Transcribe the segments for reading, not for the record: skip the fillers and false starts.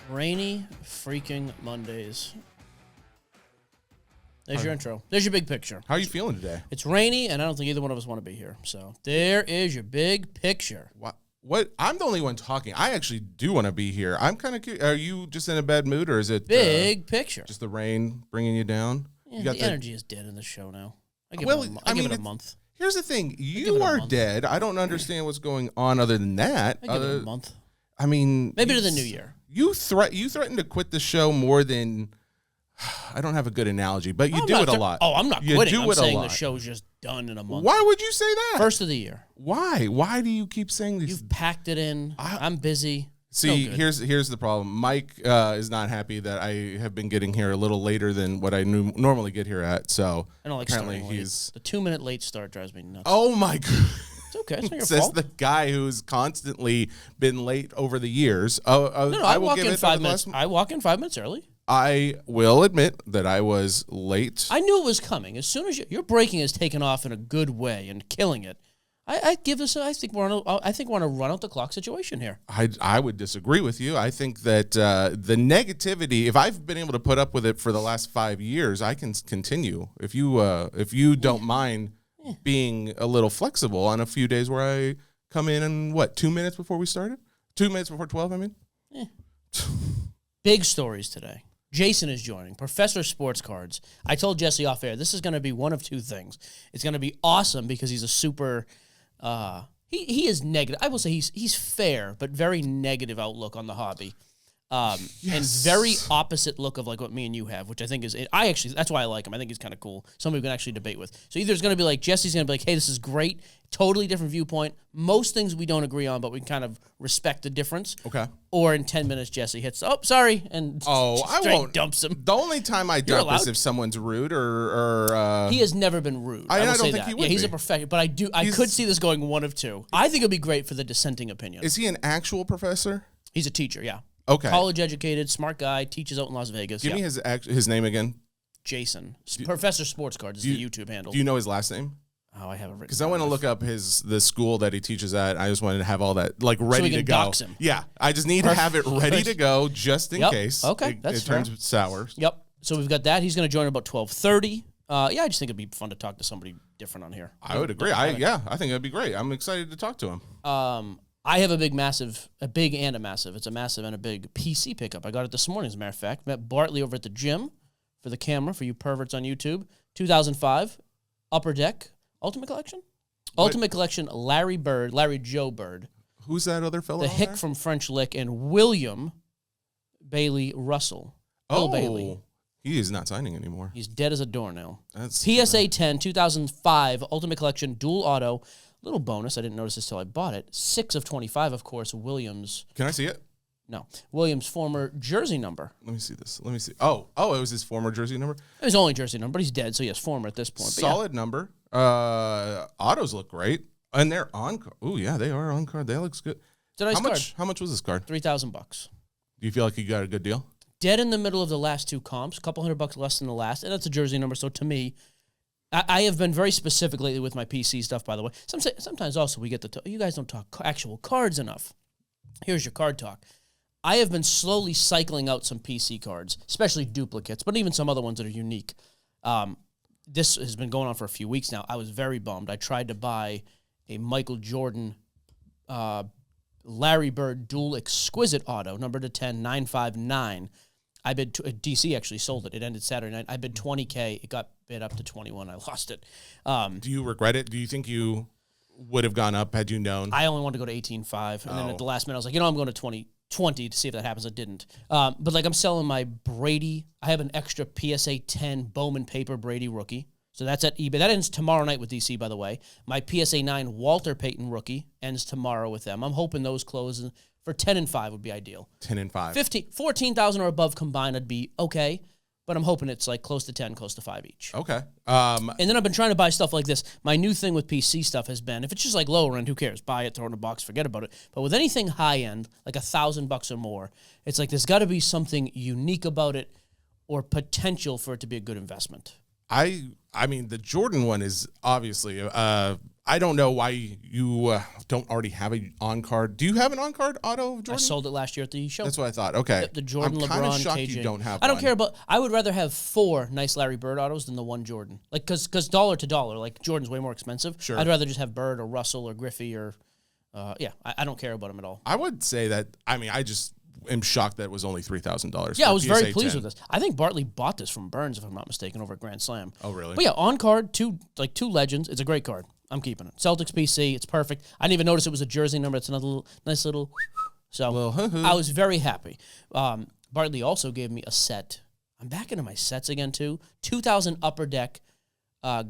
Rainy freaking Mondays. There's your intro. There's your big picture. How are you feeling today? It's rainy, and I don't think either one of us want to be here. So there is your big picture. What? I'm the only one talking. I actually do want to be here. I'm kind of curious. Are you just in a bad mood, or is it big picture? Just the rain bringing you down? Yeah, the energy is dead in the show now. I give it a month. Here's the thing. You are dead. I don't understand what's going on other than that. I give it a month. I mean, maybe to the new year. You threatened to quit the show more than. I don't have a good analogy, but you do it a lot. Oh, I'm not quitting. I'm saying the show's just done in a month. Why would you say that? First of the year. Why? Why do you keep saying this? You've packed it in. I'm busy. See, here's the problem. Mike is not happy that I have been getting here a little later than what I normally get here at. So I don't like apparently he's the 2-minute late start drives me nuts. Oh my god. It's okay. It's not your Says fault. the guy who's constantly been late over the years. No, I walk in 5 minutes. I walk in 5 minutes early. I will admit that I was late. I knew it was coming. As soon as your braking has taken off in a good way and killing it, I think we're on a run out the clock situation here. I would disagree with you. I think that the negativity, if I've been able to put up with it for the last 5 years, I can continue. If you don't mind being a little flexible on a few days where I come in and 2 minutes before we started? 2 minutes before 12, I mean? Big stories today. Jason is joining. Professor Sports Cards. I told Jesse off air, this is going to be one of two things. It's going to be awesome because he's a super, he is negative. I will say he's fair, but very negative outlook on the hobby. And very opposite look of like what me and you have, which I think is, that's why I like him. I think he's kind of cool. Somebody we can actually debate with. So either it's going to be like, Jesse's going to be like, hey, this is great. Totally different viewpoint. Most things we don't agree on, but we kind of respect the difference. Okay. Or in 10 minutes, Jesse hits, sorry, and I won't dumps him. The only time I dump is if someone's rude or he has never been rude. I don't think he would. Yeah, he's a professor, but I could see this going one of two. I think it'd be great for the dissenting opinion. Is he an actual professor? He's a teacher, yeah. Okay. College educated, smart guy, teaches out in Las Vegas. Give me his name again. Jason. Professor Sports Cards is the YouTube handle. Do you know his last name? Oh, I have it written. Because I want to look up the school that he teaches at. I just wanted to have all that ready so we can to go. Dox him. Yeah, I just need to have it ready to go just in case. Okay, it turns sour. Yep. So we've got that. He's going to join about 12:30. I just think it'd be fun to talk to somebody different on here. I would agree. I think it'd be great. I'm excited to talk to him. I have a big and a massive. It's a massive and a big PC pickup. I got it this morning, as a matter of fact. Met Bartley over at the gym for the camera, for you perverts on YouTube. 2005, Upper Deck, Ultimate Collection? Ultimate Collection, Larry Joe Bird. Who's that other fellow? The hick from French Lick, and William Bailey Russell. Bill Bailey. He is not signing anymore. He's dead as a doornail. PSA 10, 2005, Ultimate Collection, dual auto. Little bonus, I didn't notice this till I bought it. 6 of 25, of course, Williams. Can I see it? No. Williams' former jersey number. Let me see this. Let me see. Oh, it was his former jersey number? His only jersey number, but he's dead, so he has former at this point. Solid number. Autos look great. And they're on card. Oh, yeah, they are on card. That looks good. It's a nice card. How much was this card? $3,000. Do you feel like you got a good deal? Dead in the middle of the last two comps, a couple $100 less than the last, and that's a jersey number, so to me, I have been very specific lately with my PC stuff, by the way. Sometimes also we get you guys don't talk actual cards enough. Here's your card talk. I have been slowly cycling out some PC cards, especially duplicates, but even some other ones that are unique. This has been going on for a few weeks now. I was very bummed. I tried to buy a Michael Jordan Larry Bird dual exquisite auto, number to 10, 959. I bid DC actually sold it. It ended Saturday night. I bid $20K. It got bid up to 21. I lost it. Do you regret it? Do you think you would have gone up had you known? I only wanted to go to 18.5, and then at the last minute I was like, I'm going to 20 to see if that happens. I didn't. But I'm selling my Brady. I have an extra PSA 10 Bowman paper Brady rookie. So that's at eBay. That ends tomorrow night with DC, by the way. My PSA 9 Walter Payton rookie ends tomorrow with them. I'm hoping those close for 10 and 5 would be ideal. 10 and 5. 14,000 or above combined would be okay, but I'm hoping it's close to 10, close to 5 each. Okay. And then I've been trying to buy stuff like this. My new thing with PC stuff has been, if it's just lower end, who cares? Buy it, throw it in a box, forget about it. But with anything high end, like $1,000 or more, it's there's got to be something unique about it or potential for it to be a good investment. I mean, the Jordan one is obviously, I I don't know why you don't already have an on-card. Do you have an on-card auto of Jordan? I sold it last year at the show. That's what I thought. Okay. The Jordan, I'm LeBron, shocked KJ. You don't have I don't one. care about. I would rather have 4 nice Larry Bird autos than the one Jordan. Like, because dollar to dollar, like Jordan's way more expensive. Sure. I'd rather just have Bird or Russell or Griffey or, I don't care about him at all. I would say that. I mean, I just am shocked that it was only $3,000. Yeah, I was very pleased with this. I think Bartley bought this from Burns, if I'm not mistaken, over at Grand Slam. Oh, really? But yeah, on card, two legends. It's a great card. I'm keeping it. Celtics PC. It's perfect. I didn't even notice it was a jersey number. It's another nice little. So I was very happy. Bartley also gave me a set. I'm back into my sets again too. 2000 Upper Deck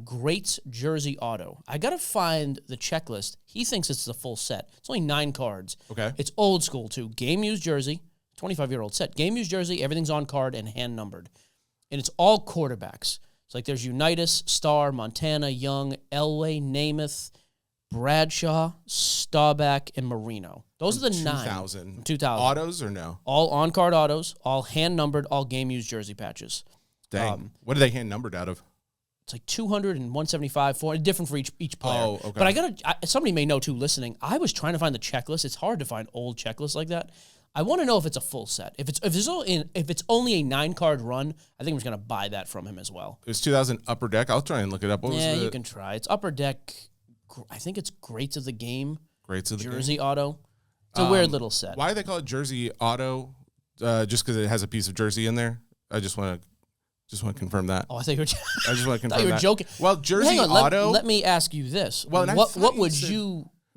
Greats Jersey Auto. I got to find the checklist. He thinks it's the full set. It's only 9 cards. Okay. It's old school too. Game used jersey, 25-year-old set. Game used jersey, everything's on card and hand numbered. And it's all quarterbacks. It's like there's Unitas, Starr, Montana, Young, Elway, Namath, Bradshaw, Staubach, and Marino. Those are the 9. 2000. 2000. Autos or no? All on-card autos, all hand-numbered, all game-used jersey patches. Dang. What are they hand numbered out of? It's like 200 and 175, 400, different for each player. Oh, okay. But somebody may know too listening, I was trying to find the checklist. It's hard to find old checklists like that. I want to know if it's a full set. If it's only a 9-card run, I think I'm just going to buy that from him as well. It was 2000 Upper Deck. I'll try and look it up. You can try. It's Upper Deck. I think it's Greats of the Game. Greats of the Jersey Game. Auto. It's a weird little set. Why do they call it Jersey Auto? Just because it has a piece of jersey in there? I just want to confirm that. Oh, I thought you were. I just want to confirm you were that. joking. Well, Jersey Hang on, Auto. Let me ask you this. Well,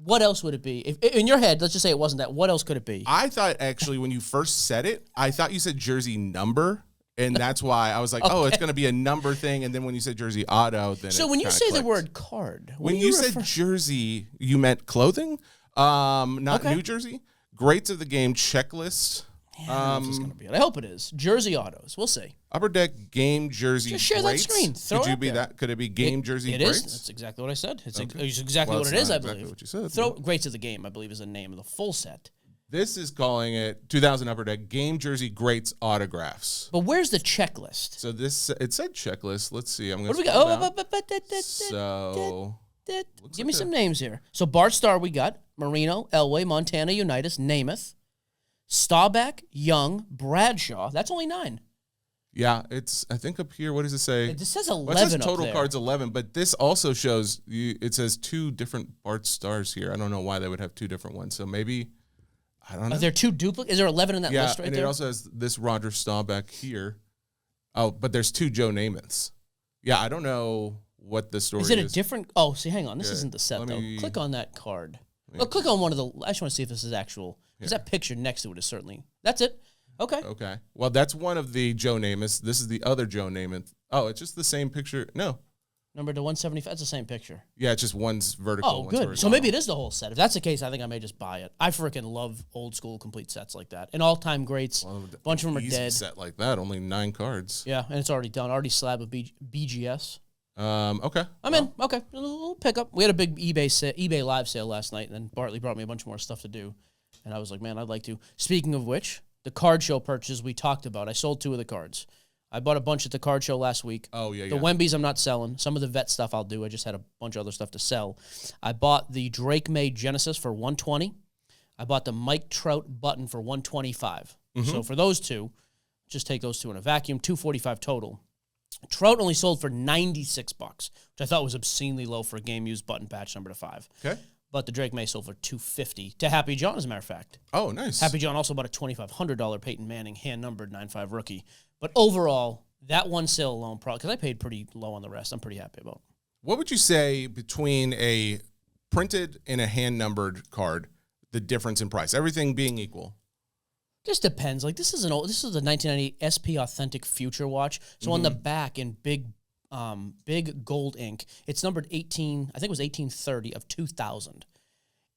What else would it be? If in your head, let's just say it wasn't that. What else could it be? I thought actually when you first said it, I thought you said jersey number, and that's why I was like, oh, it's going to be a number thing. And then when you said jersey auto, then so when you say the word card, when you said jersey, you meant clothing, not New Jersey. Greats of the Game checklist. Yeah, this is gonna be it. I hope it is. Jersey autos. We'll see. Upper Deck Game Jersey. Just share Greats. that screen. Throw Could it you be there. that? Could it be Game Jersey It Greats? is. That's exactly what I said. It's exactly Well, what it is. I exactly believe. what you said. Throw Greats of the Game. I believe is the name of the full set. This is calling it 2000 Upper Deck Game Jersey Greats autographs. But where's the checklist? So it said checklist. Let's see. I'm going What to do we got? Give me some names here. So Bart Starr we got. Marino, Elway, Montana, Unitas, Namath, Staubach, Young, Bradshaw. That's only 9. Yeah, it's, I think up here, what does it say? It says 11 Well, it says up total there. cards 11, but this also shows, it says 2 different Bart Stars here. I don't know why they would have 2 different ones. So maybe, I don't know. Are there 2 duplicates? Is there 11 in that list right and there? it also has this Roger Staubach here. Oh, but there's 2 Joe Namaths. Yeah, I don't know what the story is. Is it a different? Oh, see, hang on. This isn't the set, let though. me- Click on that card. Well, click on one of the. I just want to see if this is actual. Because that picture next to it is certainly. That's it. Okay. Okay. Well, that's one of the Joe Namaths. This is the other Joe Namath. Oh, it's just the same picture. No. Number to 175. It's the same picture. Yeah, it's just one's vertical. Oh, one's good. So horizontal. maybe it is the whole set. If that's the case, I think I may just buy it. I freaking love old school complete sets like that. And all-time greats. A bunch of them are Easy dead. set like that, only 9 cards. Yeah, and it's already done. Already slabbed with BGS. Okay. I'm in. Okay. A little pickup. We had a big eBay live sale last night, and then Bartley brought me a bunch more stuff to do. And I was like, man, I'd like to. Speaking of which, the card show purchases we talked about, I sold 2 of the cards. I bought a bunch at the card show last week. Oh, yeah, The Wembies I'm not selling. Some of the vet stuff I'll do. I just had a bunch of other stuff to sell. I bought the Drake May Genesis for $120. I bought the Mike Trout button for $125. So for those 2, just take those 2 in a vacuum, $245 total. Trout only sold for $96, which I thought was obscenely low for a game-used button patch number to 5. Okay. But the Drake May sold for $250 to Happy John, as a matter of fact. Oh, nice. Happy John also bought a $2,500 Peyton Manning hand-numbered 9.5 rookie. But overall, that one sale alone, because I paid pretty low on the rest, I'm pretty happy about. What would you say between a printed and a hand-numbered card, the difference in price? Everything being equal. Just depends. Like this is a 1990 SP Authentic Future watch. So on the back in big gold ink, it's numbered 18. I think it was 1830 of 2000.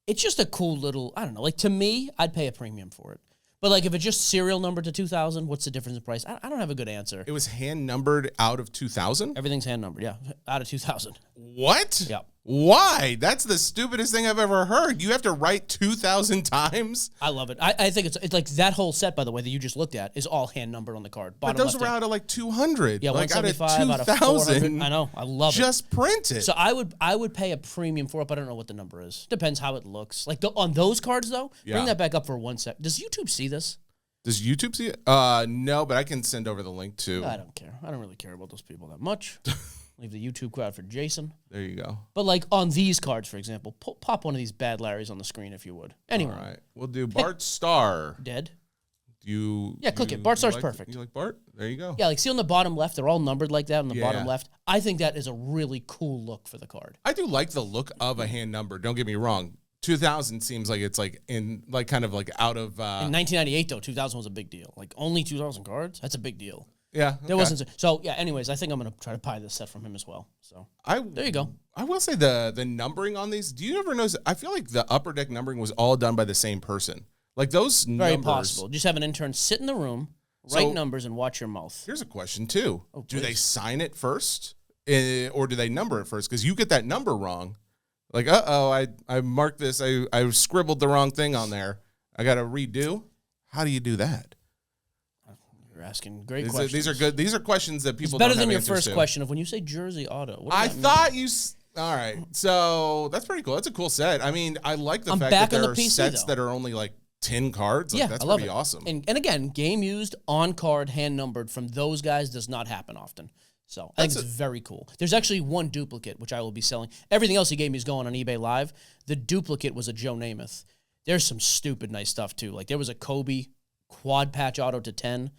It's just a cool little. I don't know. Like to me, I'd pay a premium for it. But like if it's just serial numbered to 2000, what's the difference in price? I don't have a good answer. It was hand-numbered out of 2000? Everything's hand numbered. Yeah, out of 2000. What? Yep. Why? That's the stupidest thing I've ever heard. You have to write 2,000 times? I love it. I think it's like that whole set, by the way, that you just looked at is all hand numbered on the card. But those were out of like 200. Yeah, like 175 out of 400. I know. I love it. Just print it. So I would pay a premium for it, but I don't know what the number is. Depends how it looks. Like on those cards, though, bring that back up for 1 sec. Does YouTube see this? Does YouTube see it? No, but I can send over the link too. I don't care. I don't really care about those people that much. Leave the YouTube crowd for Jason. There you go. But like on these cards, for example, pop one of these bad Larrys on the screen if you would. Anyway. All right. We'll do Bart Starr. Dead. Click it. Bart Starr's perfect. You like Bart? There you go. Yeah, like see on the bottom left, they're all numbered like that on the bottom left. I think that is a really cool look for the card. I do like the look of a hand number. Don't get me wrong. 2000 seems like it's like in like kind of like out of. In 1998 though, 2000 was a big deal. Like only 2000 cards. That's a big deal. Yeah, there wasn't. So yeah. Anyways, I think I'm gonna try to buy this set from him as well. So there you go. I will say the numbering on these. Do you ever notice? I feel like the upper deck numbering was all done by the same person. Like those very numbers. possible. Just have an intern sit in the room, write numbers, and watch your mouth. Here's a question too. Oh, do they sign it first, or do they number it first? Because you get that number wrong. Like, I marked this. I scribbled the wrong thing on there. I got to redo. How do you do that? You're asking great questions. These are good. These are questions that people. It's better don't than have your answers first to. question of when you say Jersey Auto. What I does that thought mean? you. All right, so that's pretty cool. That's a cool set. I mean, I like the fact back that there on are the PC, sets though. that are only like 10 cards. Like, Yeah, that's I love pretty it. awesome. And again, game used, on card, hand numbered from those guys does not happen often. So I think it's very cool. There's actually one duplicate, which I will be selling. Everything else he gave me is going on eBay Live. The duplicate was a Joe Namath. There's some stupid nice stuff, too. Like there was a Kobe quad patch auto to 10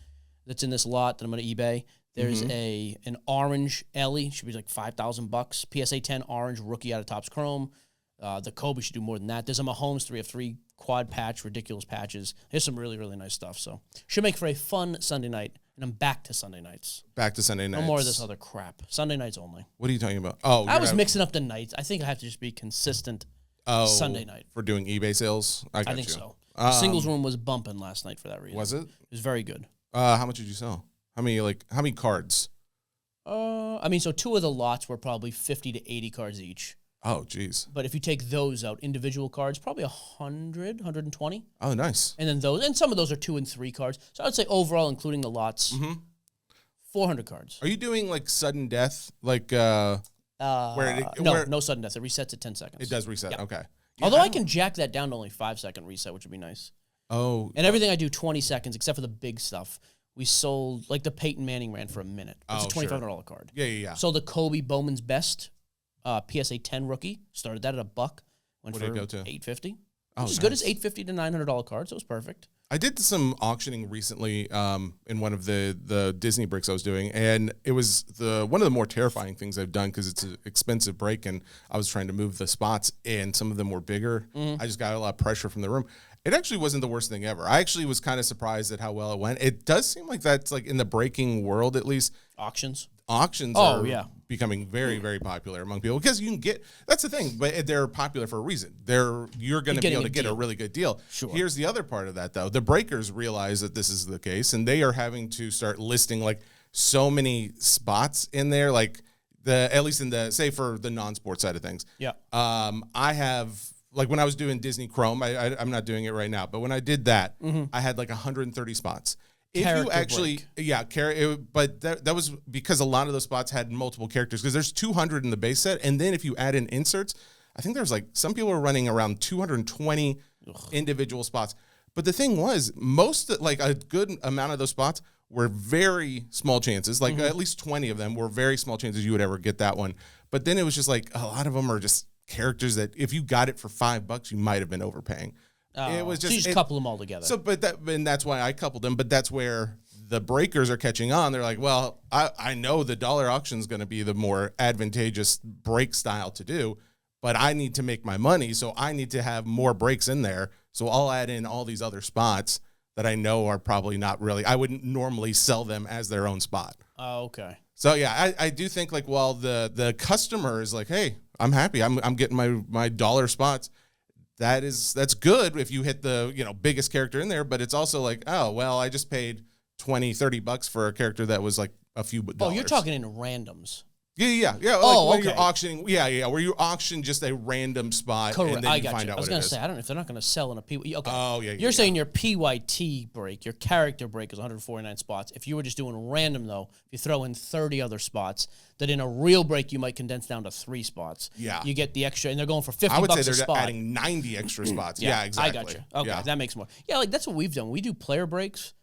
that's in this lot that I'm going to eBay. There's an orange Ellie. Should be like $5,000. PSA 10 orange rookie out of Topps Chrome. The Kobe should do more than that. There's a Mahomes 3 of 3 quad patch, ridiculous patches. There's some really, really nice stuff. So should make for a fun Sunday night. And I'm back to Sunday nights. Back to Sunday nights. No more of this other crap. Sunday nights only. What are you talking about? Oh, I was mixing up the nights. I think I have to just be consistent Sunday night. For doing eBay sales? I think so. The singles room was bumping last night for that reason. Was it? It was very good. How much did you sell? How many cards? So 2 of the lots were probably 50 to 80 cards each. Oh, geez. But if you take those out, individual cards, probably 100, 120. Oh, nice. And then some of those are 2 and 3 cards. So I would say overall, including the lots, 400 cards. Are you doing like sudden death? Like, no sudden death. It resets at 10 seconds. It does reset. Yep. Okay. Although I can jack that down to only 5-second reset, which would be nice. Oh. And everything I do 20 seconds, except for the big stuff. We sold, like the Peyton Manning ran for a minute. It's a $2,500 card. Yeah. So the Kobe Bowman's Best PSA 10 rookie started that at $1. Went for did it go to? $850. Oh, Which is good as $850 to $900 cards. So it was perfect. I did some auctioning recently in one of the Disney bricks I was doing, and it was one of the more terrifying things I've done because it's an expensive break, and I was trying to move the spots, and some of them were bigger. I just got a lot of pressure from the room. It actually wasn't the worst thing ever. I actually was kind of surprised at how well it went. It does seem like that's like in the breaking world, at least. Auctions are becoming very, very popular among people because you can get. That's the thing, but they're popular for a reason. You're going to be able to get a really good deal. Sure. Here's the other part of that, though. The breakers realize that this is the case, and they are having to start listing like so many spots in there, like at least in the say for the non-sports side of things. Yeah. I have. Like when I was doing Disney Chrome, I'm not doing it right now, but when I did that, I had like 130 spots. If you actually, but that was because a lot of those spots had multiple characters because there's 200 in the base set, and then if you add in inserts, I think there's like some people are running around 220 individual spots. But the thing was, like a good amount of those spots were very small chances, like at least 20 of them were very small chances you would ever get that one. But then it was just like a lot of them are just characters that if you got it for $5, you might have been overpaying. It was so you just couple them all together. So, and that's why I coupled them. But that's where the breakers are catching on. They're like, well, I know the dollar auction is going to be the more advantageous break style to do, but I need to make my money, so I need to have more breaks in there. So I'll add in all these other spots that I know are probably not really. I wouldn't normally sell them as their own spot. Oh, okay. So yeah, I do think like while the customer is like, hey, I'm happy, I'm getting my dollar spots. That's good if you hit the biggest character in there, but it's also like, oh well, I just paid $20-$30 for a character that was like a few dollars. Oh, you're talking in randoms. Yeah. Oh, when okay. you're auctioning, where you auction just a random spot, Correct. and then I you got find you. out I was what going it to is. say, I don't know if they're not going to sell in a PYT. Okay. Oh, yeah. You're saying your PYT break, your character break is 149 spots. If you were just doing random, though, if you throw in 30 other spots, that in a real break you might condense down to 3 spots. Yeah. You get the extra, and they're going for 50 I would say bucks a they're spot. adding 90 extra spots. Yeah, exactly. I got you. Okay, Yeah. that makes more. Yeah, like that's what we've done. We do player breaks.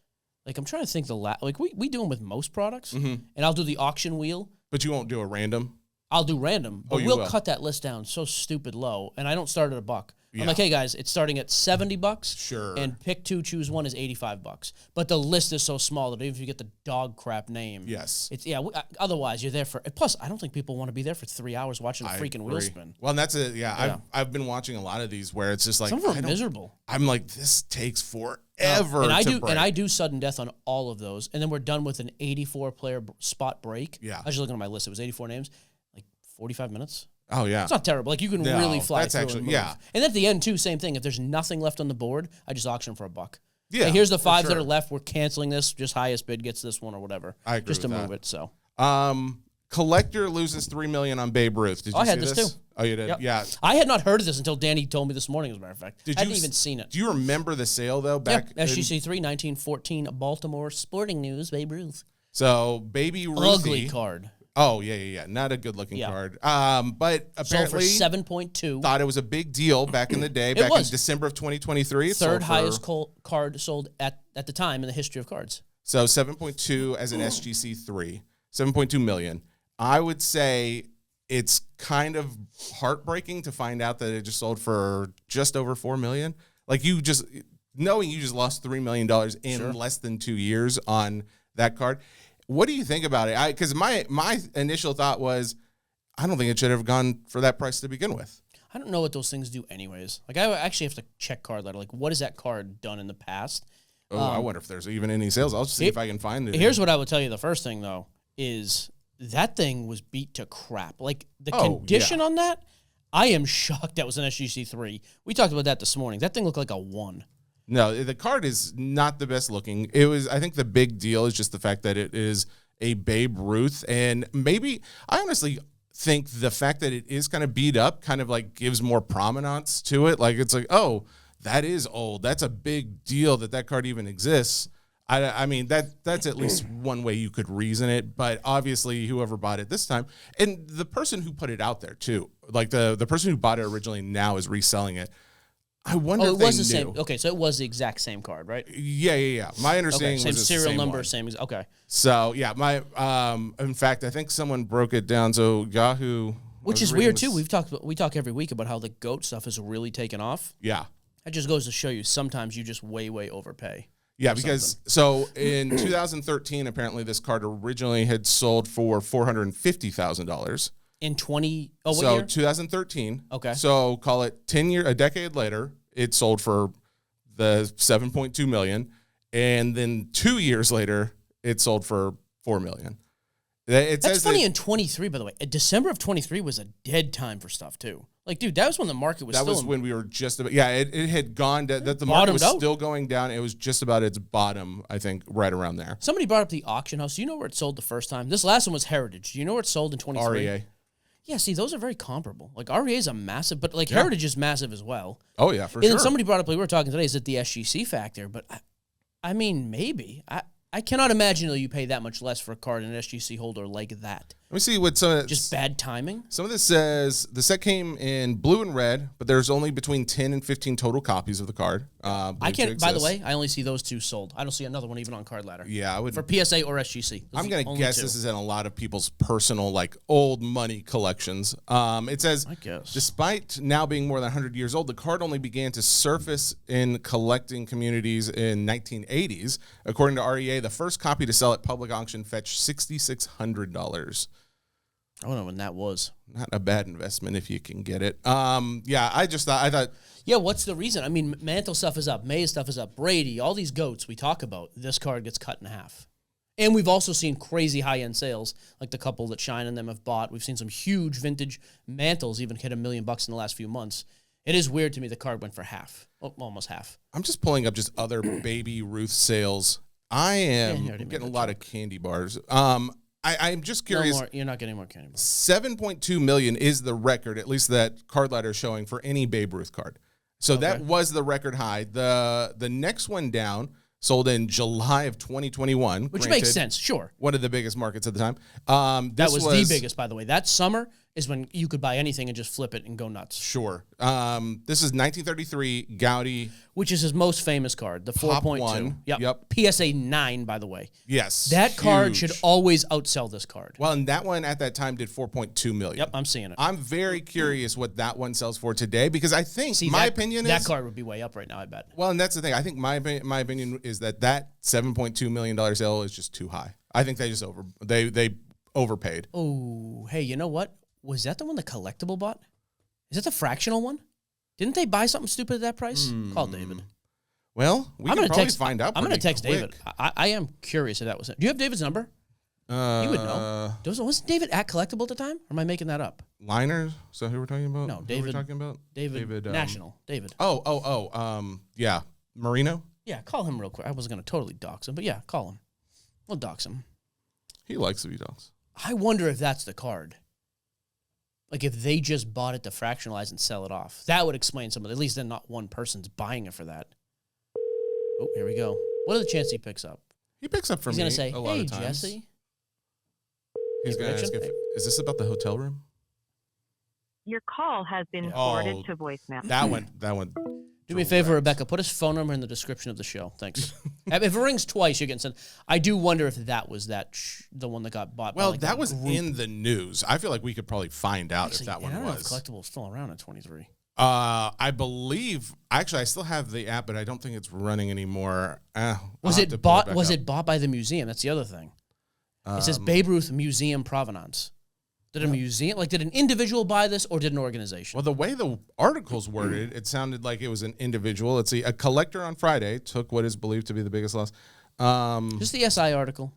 Like I'm trying to think we do them with most products, and I'll do the auction wheel. But you won't do a random? I'll do random, but you we'll will. cut that list down so stupid low, and I don't start at $1. Yeah. I'm like, hey guys, it's starting at $70. Sure. And pick 2, choose 1 is $85. But the list is so small that even if you get the dog crap name, Yes. it's otherwise you're there for. Plus, I don't think people want to be there for 3 hours watching a freaking wheel spin. Well, and that's it. Yeah, I've been watching a lot of these where it's just like Some of them are miserable. I'm like, this takes forever. And to break. I do sudden death on all of those, and then we're done with an 84 player spot break. Yeah. I was just looking at my list; it was 84 names, like 45 minutes. Oh yeah, It's not terrible. Like you can No, really fly that's through actually- and move. yeah. And at the end too, same thing. If there's nothing left on the board, I just auction for $1. Yeah, Hey, here's the for 5 that sure. are left. We're canceling this. Just highest bid gets this one or whatever. I agree just to with move that. it. So Collector loses $3 million on Babe Ruth. Did you I see had this too. Oh, you did. Yep. Yeah. I had not heard of this until Danny told me this morning. As a matter of fact, I hadn't even seen it. Do you remember the sale though? Back Yeah, SGC 3, 1914, Baltimore Sporting News, Babe Ruth. So Baby Ruthie. Ugly card. Oh yeah. Not a good looking Yeah. card. But Sold for apparently 7.2. thought it was a big deal back in the day. Back was. in December of 2023. It sold Third for- highest card sold at the time in the history of cards. So 7.2 as an SGC 3, 7.2 million. I would say it's kind of heartbreaking to find out that it just sold for just over 4 million. Like knowing you just lost $3 million in less than 2 years on that card. What do you think about it? Because my initial thought was, I don't think it should have gone for that price to begin with. I don't know what those things do anyways. Like I actually have to check card letter. Like what has that card done in the past? Oh, I wonder if there's even any sales. I'll just see if I can find it. Here's what I would tell you. The first thing though is that thing was beat to crap. Like the condition on that, I am shocked that was an SGC 3. We talked about that this morning. That thing looked like a 1. No, the card is not the best looking. I think the big deal is just the fact that it is a Babe Ruth. And maybe, I honestly think the fact that it is kind of beat up kind of like gives more prominence to it. Like it's like, oh, that is old. That's a big deal that card even exists. I mean, that's at least one way you could reason it. But obviously, whoever bought it this time, and the person who put it out there too, like the person who bought it originally now is reselling it. I wonder if it was they the knew. same. Okay, so it was the exact same card, right? Yeah. My understanding Okay, same was it's serial the same number, one. same. Okay. So yeah, in fact, I think someone broke it down. So Yahoo, Which is weird too. We talk every week about how the goat stuff has really taken off. Yeah. That just goes to show you sometimes you just way overpay. Yeah, because so in 2013, apparently this card originally had sold for $450,000. In 20 what So year? 2013. Okay. So call it a decade later, it sold for the 7.2 million, and then 2 years later, it sold for 4 million. That's funny in 23, by the way. December of 23 was a dead time for stuff too. Like, dude, that was when the market was That still was when we were just about, it had gone, that the market Bottomed was out. still going down. It was just about its bottom, I think, right around there. Somebody brought up the auction house. Do you know where it sold the first time? This last one was Heritage. Do you know where it sold in 23? REA. Yeah, see, those are very comparable. Like, REA is a massive, but like Heritage is massive as well. Oh, yeah, for And sure. then somebody brought up, like we were talking today, is it the SGC factor? But I mean, maybe. I cannot imagine that you pay that much less for a card in an SGC holder like that. Let me see what some of Just bad timing? Some of this says the set came in blue and red, but there's only between 10 and 15 total copies of the card. I can't, by the way, I only see those two sold. I don't see another one even on Card Ladder. Yeah, I would. For PSA or SGC. I'm going to guess this is in a lot of people's personal, like, old money collections. It says, I guess. Despite now being more than 100 years old, the card only began to surface in collecting communities in 1980s. According to REA, the first copy to sell at public auction fetched $6,600. I don't know when that was. Not a bad investment if you can get it. I thought. Yeah, what's the reason? I mean, Mantle stuff is up. Mays stuff is up. Brady, all these goats we talk about, this card gets cut in half. And we've also seen crazy high-end sales, like the couple that Shine and them have bought. We've seen some huge vintage Mantles even hit $1 million in the last few months. It is weird to me the card went for half. Oh, almost half. I'm just pulling up just other Baby Ruth sales. I am you already made getting a that lot of candy bars. I'm just curious. No more, you're not getting more candy bars. 7.2 million is the record, at least that card ladder is showing for any Babe Ruth card. So that was the record high. The next one down sold in July of 2021. Which makes sense, sure. One of the biggest markets at the time. That was the biggest, by the way. That summer is when you could buy anything and just flip it and go nuts. Sure. This is 1933 Gaudi. Which is his most famous card, the 4.2. Yep. PSA 9, by the way. Yes. That card should always outsell this card. Well, and that one at that time did 4.2 million. Yep, I'm seeing it. I'm very curious what that one sells for today because I think my opinion is that card would be way up right now, I bet. Well, and that's the thing. I think my opinion is that $7.2 million sale is just too high. I think they just they overpaid. Oh, hey, you know what? Was that the one the collectible bought? Is that the fractional one? Didn't they buy something stupid at that price? Call David. Well, we can probably find out. I'm going to text David. I am curious if that was it. Do you have David's number? You would know. Wasn't David at Collectible at the time? Or am I making that up? Liners? Is that who we're talking about? No, David. Who are we talking about? David National. David. Yeah. Marino? Yeah, call him real quick. I was going to totally dox him, but yeah, call him. We'll dox him. He likes to be doxed. I wonder if that's the card. Like if they just bought it to fractionalize and sell it off. That would explain some of it. At least then not one person's buying it for that. Oh, here we go. What are the chances he picks up? He picks up for me. He's going to say, a lot hey, of times. Jesse. He's going to ask is this about the hotel room? Your call has been forwarded to voicemail. That one. Do me a favor, Rebecca. Put his phone number in the description of the show. Thanks. If it rings twice, you're getting sent. I do wonder if that was the one that got bought. Well, by that was in the news. I feel like we could probably find out if that one I don't know if was. Collectible is still around at 23. I believe. Actually, I still have the app, but I don't think it's running anymore. Was it bought? Was it bought by the museum? That's the other thing. It says Babe Ruth Museum Provenance. Did a museum, did an individual buy this or did an organization? Well, the way the article's worded, it sounded like it was an individual. Let's see. A collector on Friday took what is believed to be the biggest loss. Just the SI article.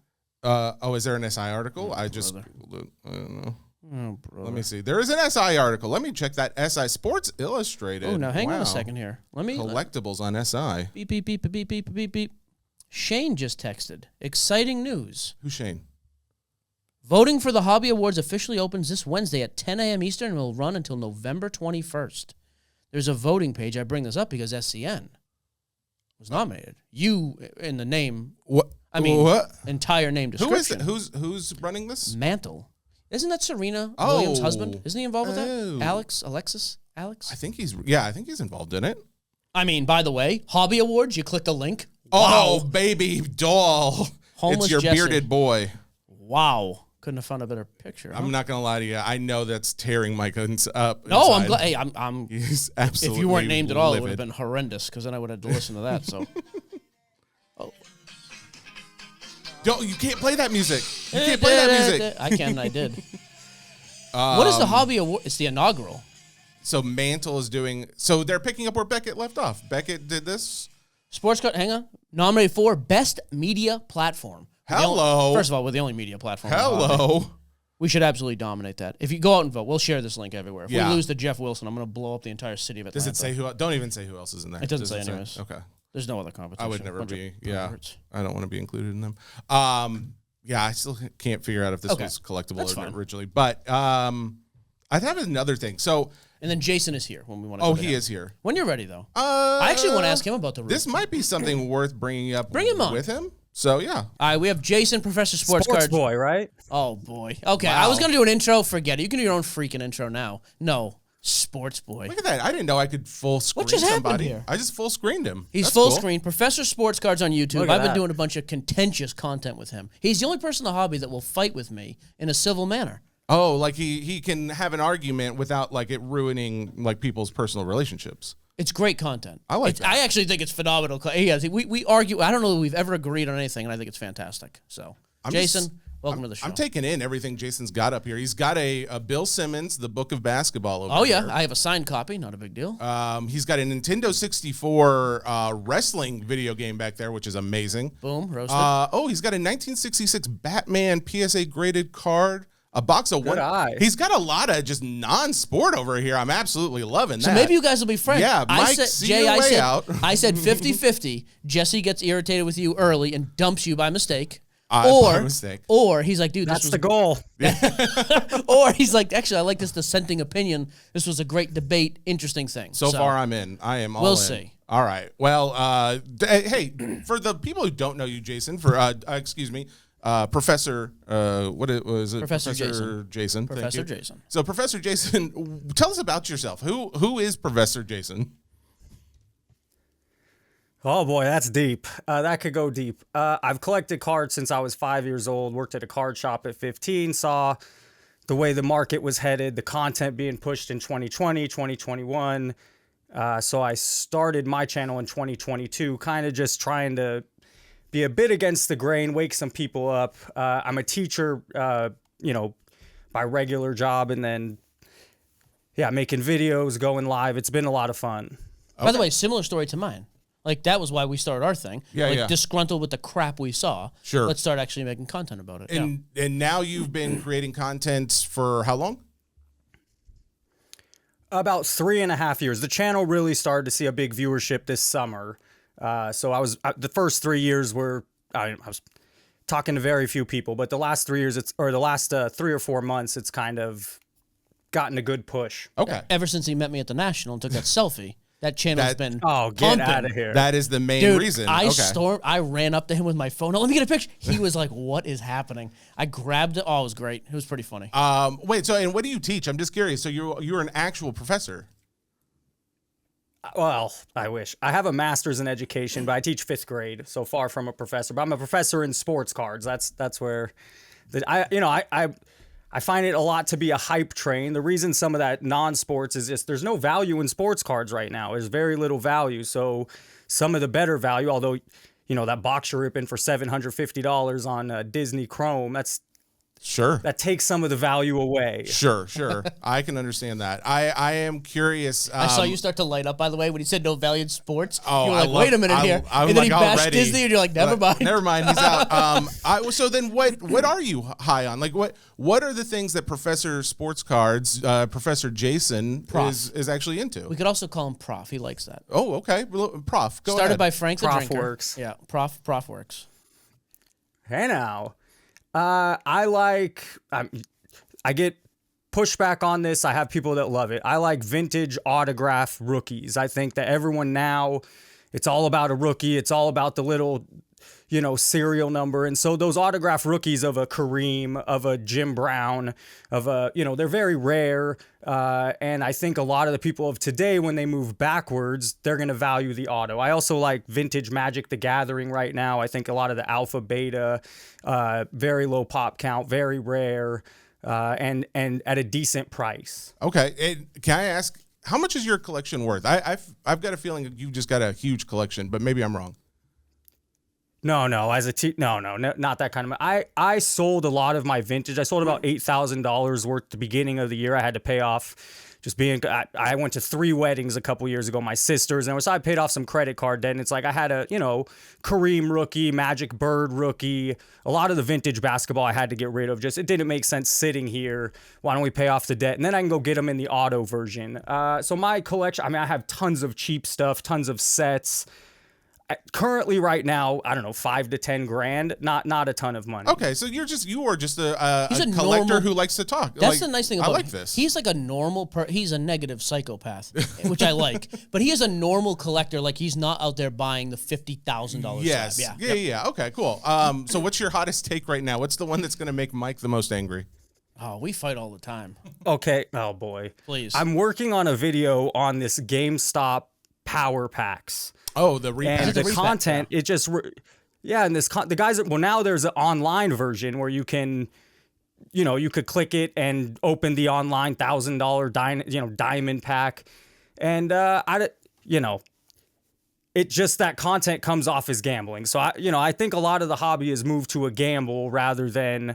Is there an SI article? I just Googled it. I don't know. Oh, let me see. There is an SI article. Let me check that SI. Sports Illustrated. Oh, now hang on a second here. Collectibles on SI. Beep, beep, beep, beep, beep, beep, beep. Shane just texted. Exciting news. Who's Shane? Voting for the Hobby Awards officially opens this Wednesday at 10 a.m. Eastern and will run until November 21st. There's a voting page. I bring this up because SCN was nominated. You in the name. What? Entire name description. Who's running this? Mantle. Isn't that Serena Williams' husband? Isn't he involved with that? Alex? I think he's involved in it. I mean, by the way, Hobby Awards, you click the link. Oh, wow. Baby doll. Homeless it's your Jesse. Bearded boy. Wow. Couldn't have found a better picture. I'm not gonna lie to you. I know that's tearing my guns up. No, I'm glad. Hey, I'm. He's absolutely. If you weren't named at all, livid. it would have been horrendous because then I would have had to listen to that. So. You can't play that music. You can't play that music. I can. I did. What is the Hobby Award? It's the inaugural. So Mantle is doing. So they're picking up where Beckett left off. Beckett did this. Sports Card. Hang on. Nominated for Best Media Platform. Hello. First of all, we're the only media platform. Hello. We should absolutely dominate that. If you go out and vote, we'll share this link everywhere. If we Yeah. lose to Jeff Wilson, I'm going to blow up the entire city of Atlanta. Does it say who? Don't even say who else is in there. It doesn't say anyways. Okay. There's no other competition. I would never be. Yeah. Perverts. I don't want to be included in them. Yeah, I still can't figure out if this was collectible originally. But I have another thing. So. And then Jason is here when we want to. Oh, he is here. When you're ready, though. I actually want to ask him about the Ruth. This might be something worth bringing up. Bring him on with him. So yeah. All right, we have Jason, Professor Sports Sports Cards. boy, right? Oh boy. Okay, Wow. I was gonna do an intro. Forget it. You can do your own freaking intro now. No, Sports boy. Look at that. I didn't know I could full screen What just happened somebody. here? I just full screened him. He's That's full cool. screen. Professor Sports Cards on YouTube. Look at I've been that. doing a bunch of contentious content with him. He's the only person in the hobby that will fight with me in a civil manner. Oh, like he can have an argument without like it ruining like people's personal relationships. It's great content. I like that. I actually think it's phenomenal. We argue. I don't know that we've ever agreed on anything, and I think it's fantastic. So, Jason, welcome to the show. I'm taking in everything Jason's got up here. He's got a Bill Simmons, the Book of Basketball over Oh, yeah. here. I have a signed copy. Not a big deal. He's got a Nintendo 64 wrestling video game back there, which is amazing. Boom. Roasted. He's got a 1966 Batman PSA graded card. A box of Good one. eye. He's got a lot of just non-sport over here. I'm absolutely loving that. So maybe you guys will be friends. Yeah, Mike, see your way out. I said 50-50. Jesse gets irritated with you early and dumps you by mistake. by mistake. Or he's like, dude, That's the goal. Or he's like, actually, I like this dissenting opinion. This was a great debate, interesting thing. So far, I'm in. I am all in. We'll see. All right. Well, hey, for the people who don't know you, Jason, excuse me, Professor, Professor Jason. Professor Jason. So, Professor Jason, tell us about yourself. Who is Professor Jason? Oh boy, that's deep. That could go deep. I've collected cards since I was 5 years old, worked at a card shop at 15, saw the way the market was headed, the content being pushed in 2020, 2021. So I started my channel in 2022, kind of just trying to be a bit against the grain, wake some people up. I'm a teacher, by regular job, and then, making videos, going live. It's been a lot of fun. By the way, similar story to mine. Like, that was why we started our thing. Disgruntled with the crap we saw. Sure. Let's start actually making content about it. And now you've been creating content for how long? About 3.5 years. The channel really started to see a big viewership this summer. So I was the first 3 years were I was talking to very few people, but the last 3 years, the last 3 or 4 months, it's kind of gotten a good push. Okay. Ever since he met me at the National and took that selfie. That channel's been get out of here. That is the main reason. I ran up to him with my phone. Let me get a picture. He was like, what is happening? I grabbed it. Oh, it was great. It was pretty funny. Wait, so and what do you teach? I'm just curious. So you're an actual professor? Well, I wish. I have a master's in education, but I teach 5th grade, so far from a professor. But I'm a professor in sports cards. That's where I find it a lot to be a hype train. The reason some of that non-sports is just there's no value in sports cards right now. There's very little value. So some of the better value, although, that box you're ripping for $750 on Disney Chrome, that takes some of the value away. Sure. I can understand that. I am curious. I saw you start to light up, by the way, when he said no value in sports. Oh, you were like, wait a minute here. And then he bashed Disney, and you're like, never mind. Never mind, he's out. So then what are you high on? Like, what are the things that Professor Sports Cards, Professor Jason is actually into? We could also call him Prof. He likes that. Oh, okay. Prof, go Started ahead. by Frank the Prof Drinker. Works. Yeah, Prof Works. Hey now. I get pushback on this. I have people that love it. I like vintage autograph rookies. I think that everyone now, it's all about a rookie. It's all about the little, serial number. And so those autograph rookies of a Kareem, of a Jim Brown, they're very rare. And I think a lot of the people of today, when they move backwards, they're going to value the auto. I also like vintage Magic the Gathering right now. I think a lot of the alpha, beta, very low pop count, very rare, and at a decent price. Okay. And can I ask, how much is your collection worth? I've got a feeling that you just got a huge collection, but maybe I'm wrong. No, not that kind of. I sold a lot of my vintage. I sold about $8,000 worth at the beginning of the year. I had to pay off just being. I went to 3 weddings a couple years ago. My sister's, and so I paid off some credit card debt. And it's like I had a Kareem rookie, Magic Bird rookie, a lot of the vintage basketball I had to get rid of. Just it didn't make sense sitting here. Why don't we pay off the debt and then I can go get them in the auto version? So my collection. I mean, I have tons of cheap stuff, tons of sets. Currently, right now, I don't know, $5 to $10 grand, not a ton of money. Okay, so you are just a collector who likes to talk. That's the nice thing about him. I like this. He's like a normal he's a negative psychopath, which I like. But he is a normal collector. Like he's not out there buying the $50,000 Yes. slab. Yeah. Okay, cool. So what's your hottest take right now? What's the one that's going to make Mike the most angry? Oh, we fight all the time. Okay. Oh boy. Please. I'm working on a video on this GameStop power packs. Oh, the repack. And the content, it just, and the guys, now there's an online version where you can, you could click it and open the online $1,000 diamond pack. And, it just, that content comes off as gambling. So, I think a lot of the hobby has moved to a gamble rather than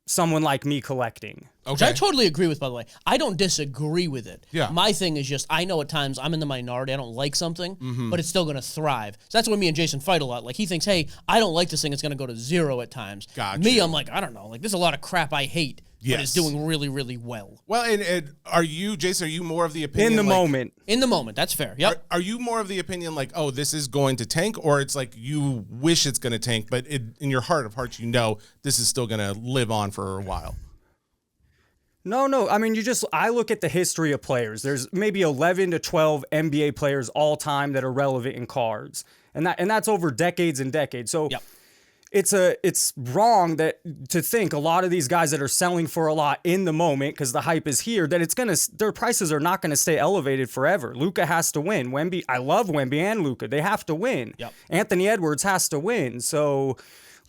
someone like me collecting. Okay. Which I totally agree with, by the way. I don't disagree with it. Yeah. My thing is just, I know at times I'm in the minority. I don't like something, but it's still going to thrive. So that's when me and Jason fight a lot. Like, he thinks, hey, I don't like this thing. It's going to go to 0 at times. Gotcha. Me, I'm like, I don't know. Like, there's a lot of crap I hate, but is doing really, really well. Well, and are you, Jason, are you more of the opinion? In the moment. In the moment, that's fair. Yep. Are you more of the opinion like, oh, this is going to tank, or it's like you wish it's going to tank, but in your heart of hearts, you know this is still going to live on for a while? No. I mean, I look at the history of players. There's maybe 11 to 12 NBA players all time that are relevant in cards. And that's over decades and decades. So it's wrong to think a lot of these guys that are selling for a lot in the moment because the hype is here, that their prices are not going to stay elevated forever. Luka has to win. Wemby, I love Wemby and Luka. They have to win. Yep. Anthony Edwards has to win. So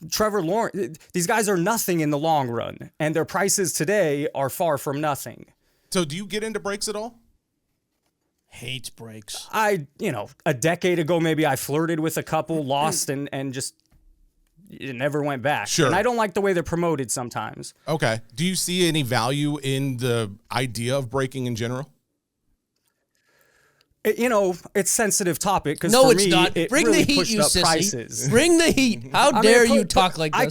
Trevor Lawrence, these guys are nothing in the long run, and their prices today are far from nothing. So do you get into breaks at all? Hates breaks. A decade ago, maybe I flirted with a couple, lost, and just it never went back. Sure. And I don't like the way they're promoted sometimes. Okay. Do you see any value in the idea of breaking in general? It's sensitive topic because no, for it's me, not. it Bring really the heat, pushed you up sissy. prices. Bring the heat. How dare you talk like this?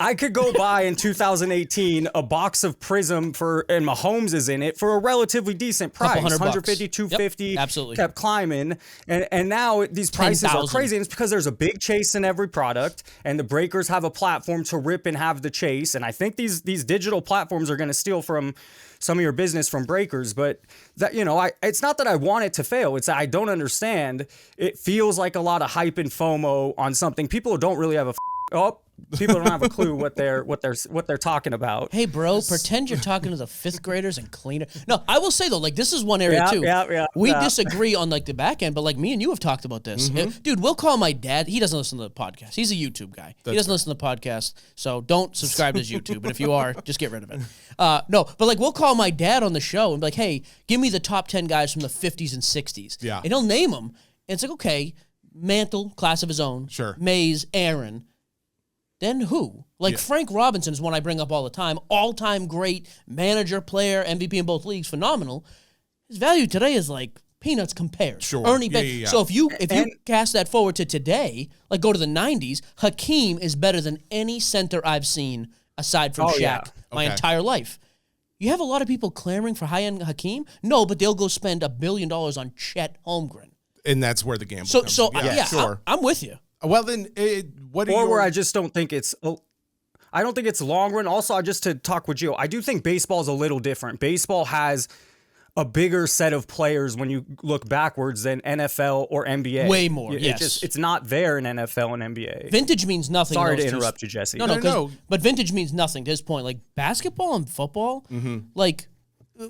I could go buy in 2018 a box of Prism and Mahomes is in it for a relatively decent price. $100. 150, 250. Yep, absolutely. Kept climbing. And now these prices 10,000. are crazy. And it's because there's a big chase in every product and the breakers have a platform to rip and have the chase. And I think these digital platforms are going to steal from some of your business from breakers, but that, it's not that I want it to fail. It's that I don't understand. It feels like a lot of hype and FOMO on something. People don't really have people don't have a clue what they're talking about. Hey, bro, pretend you're talking to the fifth graders and clean it. No, I will say though, like this is one area too. We disagree on like the back end, but like me and you have talked about this. Dude, we'll call my dad. He doesn't listen to the podcast. He's a YouTube guy. He doesn't listen to the podcast, so don't subscribe to his YouTube. But if you are, just get rid of it. No, but like we'll call my dad on the show and be like, hey, give me the top 10 guys from the 50s and 60s. Yeah. And he'll name them. And it's like, okay, Mantle, class of his own. Sure. Mays, Aaron. Then who? Like Frank Robinson is one I bring up all the time. All-time great manager, player, MVP in both leagues, phenomenal. His value today is like peanuts compared. Sure. Ernie Banks. Yeah. So if you cast that forward to today, like go to the 90s, Hakeem is better than any center I've seen aside from Shaq my entire life. You have a lot of people clamoring for high-end Hakeem? No, but they'll go spend $1 billion on Chet Holmgren. And that's where the gamble comes So in. Sure. I'm with you. Well, then, what do you... Or where I just don't think it's... I don't think it's long run. Also, just to talk with Gio, I do think baseball is a little different. Baseball has a bigger set of players when you look backwards than NFL or NBA. Way more, yes. It's not there in NFL and NBA. Vintage means nothing. Sorry to interrupt you, Jesse. No. But vintage means nothing to his point. Like basketball and football, like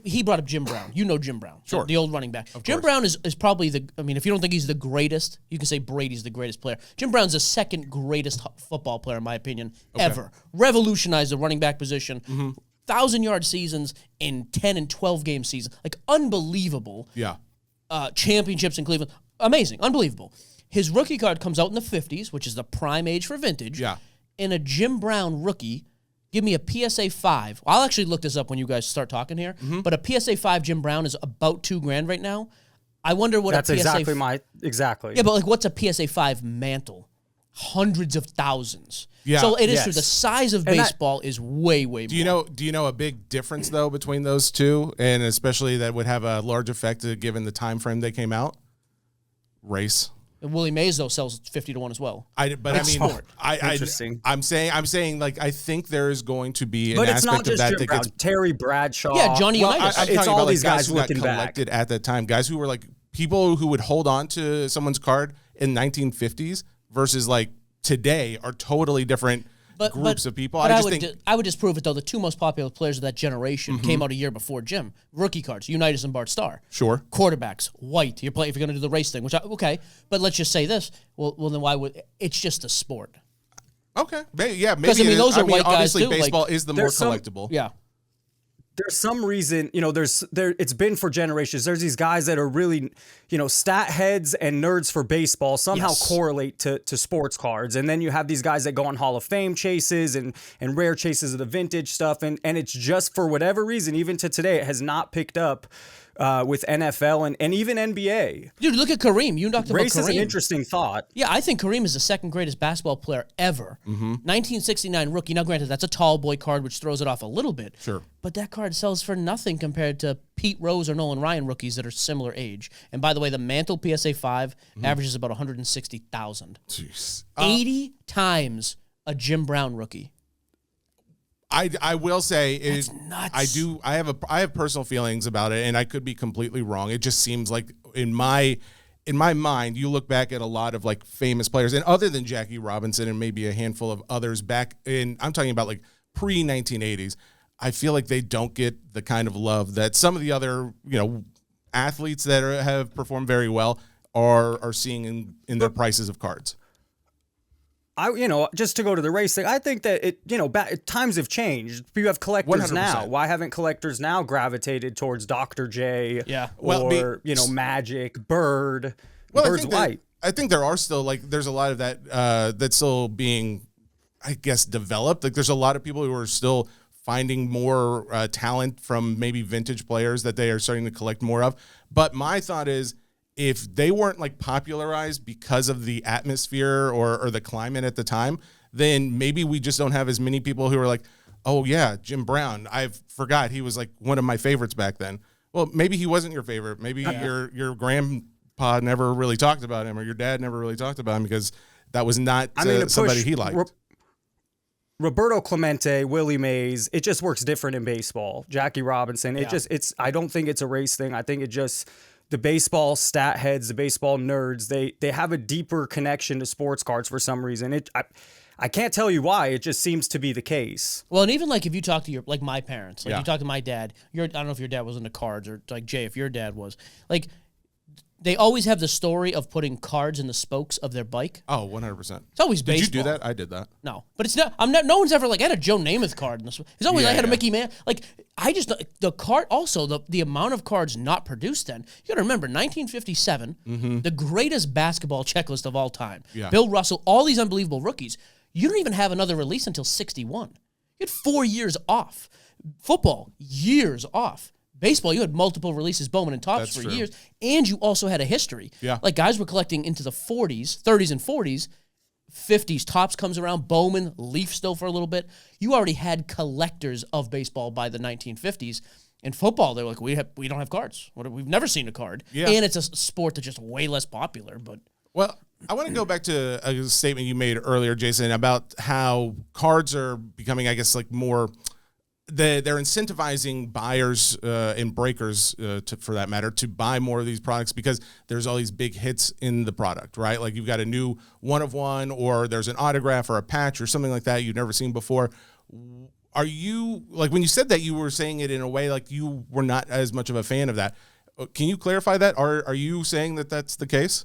he brought up Jim Brown. You know Jim Brown. Sure. The old running back. Jim Brown is probably if you don't think he's the greatest, you can say Brady's the greatest player. Jim Brown's the second greatest football player, in my opinion, ever. Revolutionized the running back position. 1,000-yard seasons in 10 and 12 game seasons. Like, unbelievable. Yeah. Championships in Cleveland. Amazing. Unbelievable. His rookie card comes out in the 50s, which is the prime age for vintage. Yeah. And a Jim Brown rookie, give me a PSA 5. I'll actually look this up when you guys start talking here. But a PSA 5 Jim Brown is about $2,000 right now. I wonder what That's a PSA... exactly. Yeah, but like what's a PSA 5 Mantle? Hundreds of thousands. Yeah. So it is true. The size of baseball is way, way more. Do you know a big difference though between those two, and especially that would have a large effect given the time frame they came out? Race. And Willie Mays though sells 50 to 1 as well. Interesting. I'm saying like I think there is going to be but an it's aspect not just of that Jim that Brown. gets Terry Bradshaw. Yeah, Johnny Unitas. I'm it's talking all about these like guys who got looking back. collected at that time. Guys who were like people who would hold on to someone's card in 1950s versus like today are totally different groups of people. But I would disprove it though. The two most popular players of that generation came out a year before Jim. Rookie cards: Unitas and Bart Starr. Sure. Quarterbacks: White. If you're going to do the race thing, but let's just say this. Well, then why would it's just a sport? Okay. Yeah. Maybe. Because those are white guys obviously too. baseball is the more collectible. Yeah. There's some reason, it's been for generations. There's these guys that are really, stat heads and nerds for baseball somehow correlate to sports cards. And then you have these guys that go on Hall of Fame chases and rare chases of the vintage stuff. And it's just for whatever reason, even to today, it has not picked up with NFL and even NBA. Dude, look at Kareem. You talked about Kareem. Race is an interesting thought. Yeah, I think Kareem is the second greatest basketball player ever. 1969 rookie. Now, granted, that's a tall boy card, which throws it off a little bit. Sure. But that card sells for nothing compared to Pete Rose or Nolan Ryan rookies that are similar age. And by the way, the Mantle PSA 5 averages about 160,000. Jeez. 80 times a Jim Brown rookie. I will say That's nuts. I have personal feelings about it, and I could be completely wrong. It just seems like in my mind, you look back at a lot of like famous players, and other than Jackie Robinson and maybe a handful of others back in, I'm talking about like pre-1980s, I feel like they don't get the kind of love that some of the other, athletes that have performed very well are seeing in their prices of cards. Just to go to the race thing, I think that times have changed. You have collectors 100%. now. Why haven't collectors now gravitated towards Dr. J? Yeah. Or Magic, Bird, Bird's Light? I think there are still there's a lot of that that's still being, I guess, developed. Like there's a lot of people who are still finding more talent from maybe vintage players that they are starting to collect more of. But my thought is, if they weren't like popularized because of the atmosphere or the climate at the time, then maybe we just don't have as many people who are like, oh yeah, Jim Brown, I forgot he was like one of my favorites back then. Well, maybe he wasn't your favorite. Maybe your grandpa never really talked about him, or your dad never really talked about him because that was not somebody he liked. Roberto Clemente, Willie Mays, it just works different in baseball. Jackie Robinson, I don't think it's a race thing. I think it just, the baseball stat heads, the baseball nerds, they have a deeper connection to sports cards for some reason. I can't tell you why. It just seems to be the case. Well, and even like if you talk to my parents, you talk to my dad, I don't know if your dad was into cards, or like Jay, if your dad was, like, they always have the story of putting cards in the spokes of their bike. Oh, 100%. It's always baseball. Did you do that? I did that. No, but it's not. No one's ever like, I had a Joe Namath card in this. It's always I had a Mickey Man. Like, I just, the card, also the amount of cards not produced then. You got to remember 1957, the greatest basketball checklist of all time. Yeah. Bill Russell, all these unbelievable rookies. You don't even have another release until 61. You had 4 years off. Football, years off. Baseball, you had multiple releases, Bowman and Topps for years, and you also had a history. Yeah. Like, guys were collecting into the 40s, 30s and 40s, 50s. Topps comes around, Bowman, Leaf still for a little bit. You already had collectors of baseball by the 1950s. In football, they're like, we don't have cards. We've never seen a card. Yeah. And it's a sport that's just way less popular. But well, I want to go back to a statement you made earlier, Jason, about how cards are becoming, I guess, like more... They're incentivizing buyers and breakers, for that matter, to buy more of these products because there's all these big hits in the product, right? Like you've got a new one of one, or there's an autograph or a patch or something like that you've never seen before. Are you, like, when you said that, you were saying it in a way like you were not as much of a fan of that. Can you clarify that? Are you saying that that's the case?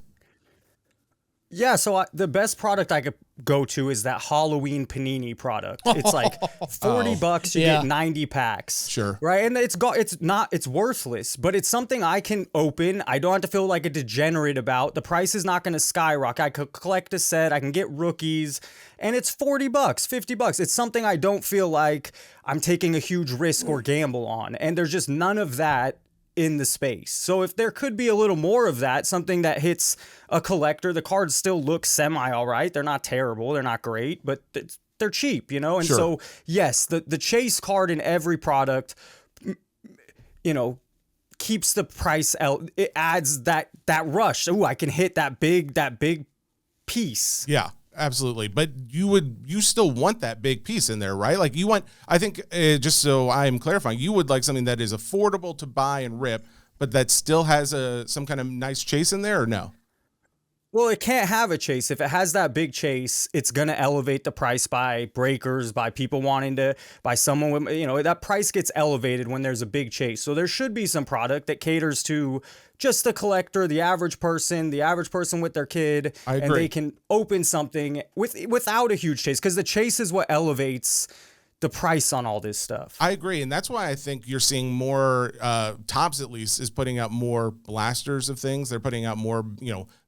Yeah, so the best product I could go to is that Halloween Panini product. It's like $40, you get 90 packs. Sure. Right? And it's worthless, but it's something I can open. I don't have to feel like a degenerate about. The price is not going to skyrocket. I could collect a set, I can get rookies, and it's $40, $50. It's something I don't feel like I'm taking a huge risk or gamble on. And there's just none of that in the space. So if there could be a little more of that, something that hits a collector, the cards still look semi all right. They're not terrible. They're not great, but they're cheap, And Sure. so, yes, the chase card in every product, keeps the price out. It adds that rush. Ooh, I can hit that big piece. Yeah. Absolutely. But you still want that big piece in there, right? Like you want, I think, just so I'm clarifying, you would like something that is affordable to buy and rip, but that still has some kind of nice chase in there, or no? Well, it can't have a chase. If it has that big chase, it's going to elevate the price by breakers, by people wanting to, by someone with, that price gets elevated when there's a big chase. So there should be some product that caters to just the collector, the average person with their kid, I agree. and they can open something without a huge chase, because the chase is what elevates the price on all this stuff. I agree, and that's why I think you're seeing more Topps, at least, is putting out more blasters of things. They're putting out more,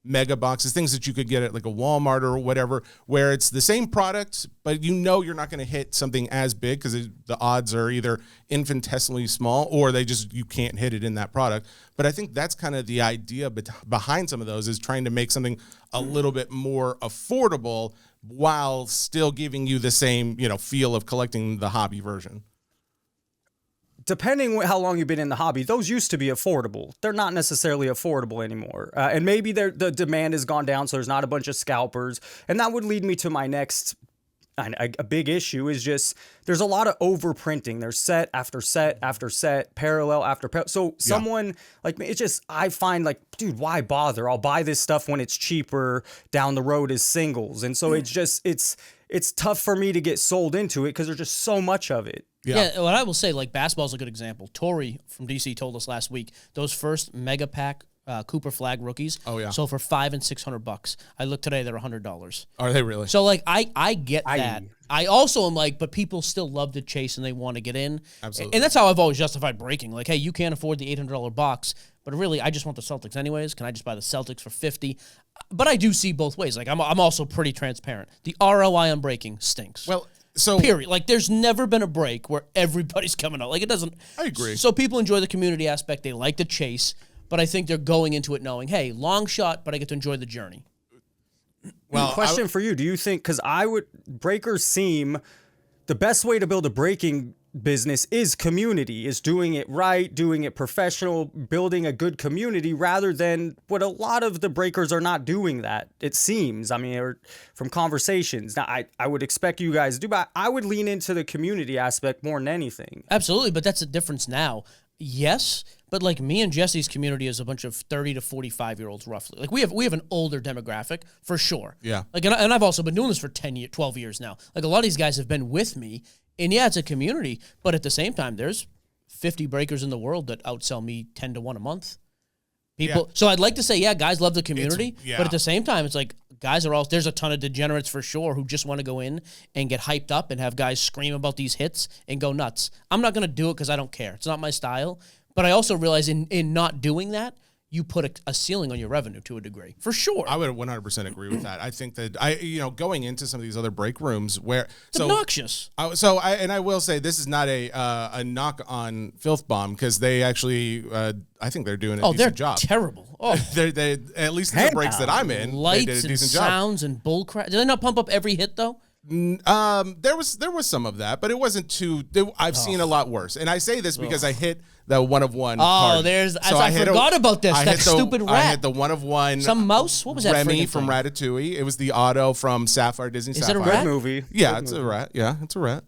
mega boxes, things that you could get at like a Walmart or whatever, where it's the same product, but you're not going to hit something as big because the odds are either infinitesimally small or you can't hit it in that product. But I think that's kind of the idea behind some of those, is trying to make something a little bit more affordable while still giving you the same, feel of collecting the hobby version. Depending how long you've been in the hobby, those used to be affordable. They're not necessarily affordable anymore. And maybe the demand has gone down, so there's not a bunch of scalpers. And that would lead me to my next, a big issue is just there's a lot of overprinting. There's set after set after set, parallel after parallel. So someone like me, it's just, I find like, dude, why bother? I'll buy this stuff when it's cheaper down the road as singles. And so it's just, it's tough for me to get sold into it because there's just so much of it. Yeah, what I will say, like, basketball's a good example. Tori from DC told us last week, those first mega pack Cooper Flag rookies sold for $500 and $600. I looked today, they're $100. Are they really? So, like, I get that. I also am like, but people still love to chase and they want to get in. Absolutely. And that's how I've always justified breaking. Like, hey, you can't afford the $800 box, but really, I just want the Celtics anyways. Can I just buy the Celtics for $50? But I do see both ways. Like, I'm also pretty transparent. The ROI on breaking stinks. Well, so period. Like, there's never been a break where everybody's coming out. Like, it doesn't. I agree. So people enjoy the community aspect. They like to chase, but I think they're going into it knowing, hey, long shot, but I get to enjoy the journey. Well, question for you: do you think, because breakers seem the best way to build a breaking business is community, is doing it right, doing it professional, building a good community, rather than what a lot of the breakers are not doing that, it seems. I mean, or from conversations. Now, I would expect you guys to do, but I would lean into the community aspect more than anything. Absolutely, but that's the difference now. Yes, but like me and Jesse's community is a bunch of 30 to 45-year-olds roughly. Like we have an older demographic for sure. Yeah. Like and I've also been doing this for 12 years now. Like a lot of these guys have been with me, and yeah, it's a community, but at the same time, there's 50 breakers in the world that outsell me 10 to 1 a month. People. So I'd like to say, yeah, guys love the community, but at the same time, it's like guys are all, there's a ton of degenerates for sure who just want to go in and get hyped up and have guys scream about these hits and go nuts. I'm not going to do it because I don't care. It's not my style. But I also realize in not doing that, you put a ceiling on your revenue to a degree, for sure. I would 100% agree with that. I think that going into some of these other break rooms where it's obnoxious. I will say this is not a knock on Filth Bomb, because they actually I think they're doing a decent job. Oh, they're terrible. Oh, they at least in the breaks that I'm in, lights they did a and decent sounds job. and bull crap. Did they not pump up every hit though? There was some of that, but it wasn't too. I've seen a lot worse, and I say this because I hit the 1 of 1. card. I forgot about this. That stupid rat. I hit the 1 of 1. Some mouse. What was that? Remy from Ratatouille. It was the auto from Sapphire Disney. Is Sapphire. it a rat? Good movie. Yeah, Good it's movie. a rat. Yeah, it's a rat.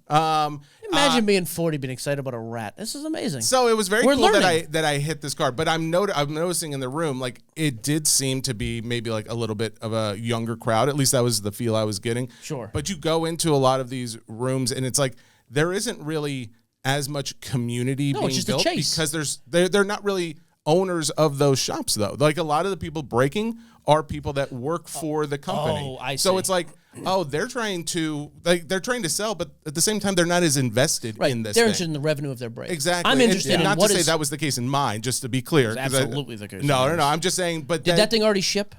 Imagine being 40, being excited about a rat. This is amazing. So it was very We're cool learning. that I hit this card, but I'm noticing in the room, like, it did seem to be maybe like a little bit of a younger crowd. At least that was the feel I was getting. Sure. But you go into a lot of these rooms, and it's like there isn't really as much community being it's just a built chase. because they're not really owners of those shops, though. Like, a lot of the people breaking are people that work for the company. I So see. it's like, they're trying to sell, but at the same time, they're not as invested in this. They're thing. interested in the revenue of their break. Exactly. I'm interested and in not what to say is- that was the case in mine, just to be clear. 'cause absolutely the case in No. yours. I'm just saying. But Did that thing already ship?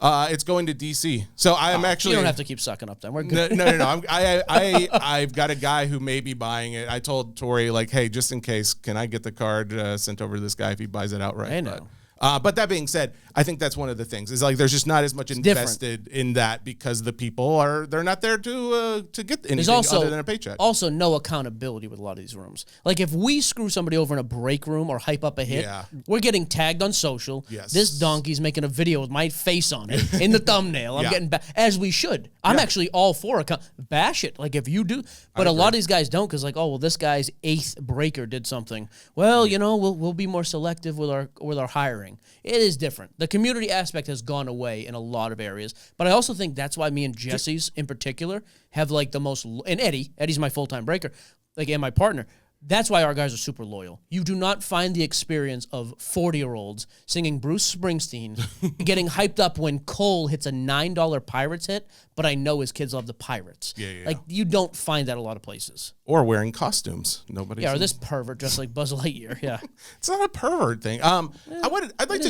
it's going to DC. So I am actually. You don't have to keep sucking up then. We're good. No. I've got a guy who may be buying it. I told Tori, like, hey, just in case, can I get the card sent over to this guy if he buys it outright? I know. But that being said, I think that's one of the things. Is like there's just not as much invested in that because the people they're not there to get anything other than a paycheck. Also, no accountability with a lot of these rooms. Like if we screw somebody over in a break room or hype up a hit, we're getting tagged on social. Yes. This donkey's making a video with my face on it in the thumbnail. I'm getting as we should. I'm actually all for bash it. Like if you do, but a lot of these guys don't because like, oh well, this guy's 8th breaker did something. Well, we'll be more selective with our hiring. It is different. The community aspect has gone away in a lot of areas, but I also think that's why me and Jesse's in particular have like the most. And Eddie's my full-time breaker, like and my partner. That's why our guys are super loyal. You do not find the experience of 40-year-olds singing Bruce Springsteen, getting hyped up when Cole hits a $9 Pirates hit, but I know his kids love the Pirates. Yeah. Like, you don't find that a lot of places. Or wearing costumes. Nobody. Yeah, or this pervert dressed like Buzz Lightyear. Yeah. It's not a pervert thing. I'd like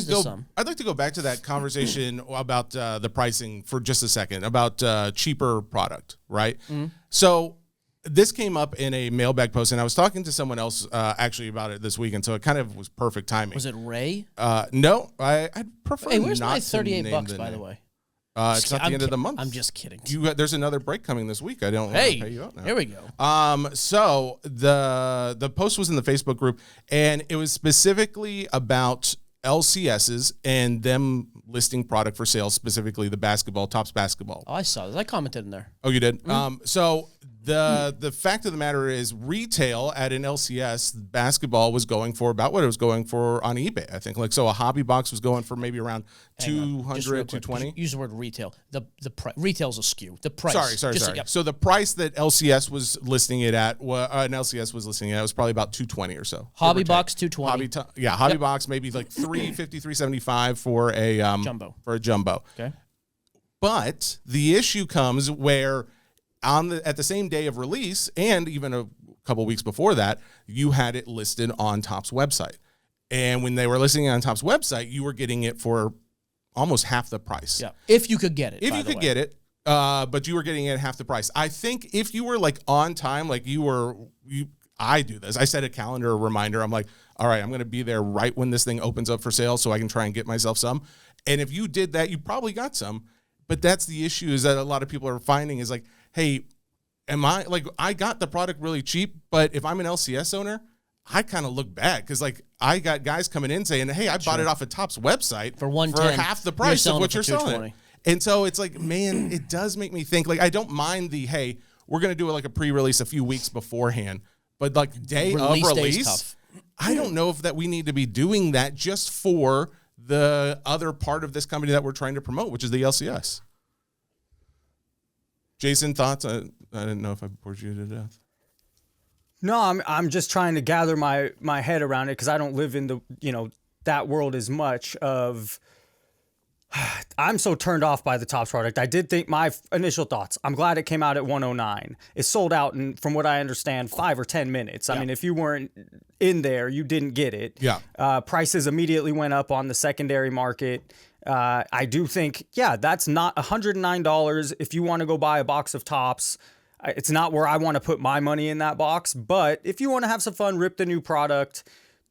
to go back to that conversation about the pricing for just a second, about cheaper product, right? Mm-hmm. So this came up in a mailbag post, and I was talking to someone else actually about it this weekend, so it kind of was perfect timing. Was it Ray? No, I'd prefer Hey, where's not my to $38 name the by name. the way? It's not the end of the month. I'm just kidding. There's another break coming this week. I don't want to pay you out now. Here we go. So the post was in the Facebook group, and it was specifically about LCSs and them listing product for sale, specifically the basketball, Topps basketball. Oh, I saw this. I commented in there. Oh, you did? So the fact of the matter is, retail at an LCS basketball was going for about what it was going for on eBay, I think. Like, so a hobby box was going for maybe around 200, 220. Use the word retail. The retail's a skew. The price. Sorry. Yep. So the price that LCS was listing it at, an LCS was listing it at, was probably about 220 or so. Hobby box 220. Hobby box maybe like 350, 375 for a jumbo. For a jumbo. Okay. But the issue comes where at the same day of release, and even a couple weeks before that, you had it listed on Topps website. And when they were listing it on Topps website, you were getting it for almost half the price. Yeah, if you could get it. If you could get it, but you were getting it at half the price. I think if you were like on time, like I do this. I set a calendar reminder. I'm like, all right, I'm going to be there right when this thing opens up for sale so I can try and get myself some. And if you did that, you probably got some. But that's the issue, is that a lot of people are finding is like, hey, I got the product really cheap, but if I'm an LCS owner, I kind of look bad because like I got guys coming in saying, hey, I bought it off of Topps website for half the price of what you're selling. And so it's like, man, it does make me think, like, I don't mind hey, we're going to do it like a pre-release a few weeks beforehand, but like day of release, I don't know if that we need to be doing that just for the other part of this company that we're trying to promote, which is the LCS. Jason, thoughts? I didn't know if I bored you to death. No, I'm just trying to gather my head around it because I don't live in the that world as much of. I'm so turned off by the Topps product. I did think my initial thoughts. I'm glad it came out at 109. It sold out in, from what I understand, 5 or 10 minutes. I mean, if you weren't in there, you didn't get it. Yeah. Prices immediately went up on the secondary market. I do think, that's not $109 if you want to go buy a box of Topps. It's not where I want to put my money in that box. But if you want to have some fun, rip the new product,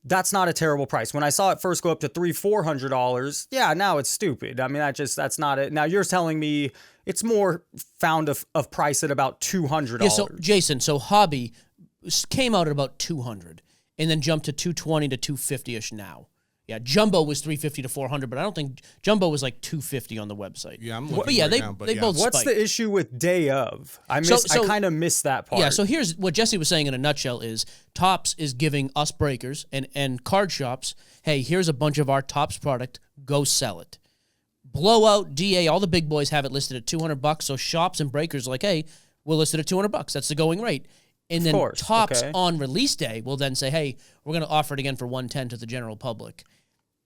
that's not a terrible price. When I saw it first go up to $300-400, now it's stupid. I mean, that's not it. Now you're telling me it's more found of price at about $200. Yeah, so Jason, hobby came out at about $200 and then jumped to $220 to $250-ish now. Yeah, jumbo was $350 to $400, but I don't think jumbo was like $250 on the website. Yeah, I'm looking right now, they both What's spiked. the issue with day of? I kind of missed that part. Yeah, so here's what Jesse was saying in a nutshell is Topps is giving us breakers and card shops, hey, here's a bunch of our Topps product, go sell it. Blowout, DA, all the big boys have it listed at $200, so shops and breakers are like, hey, we'll list it at $200. That's the going rate. And then Topps on release day will then say, hey, we're going to offer it again for $110 to the general public.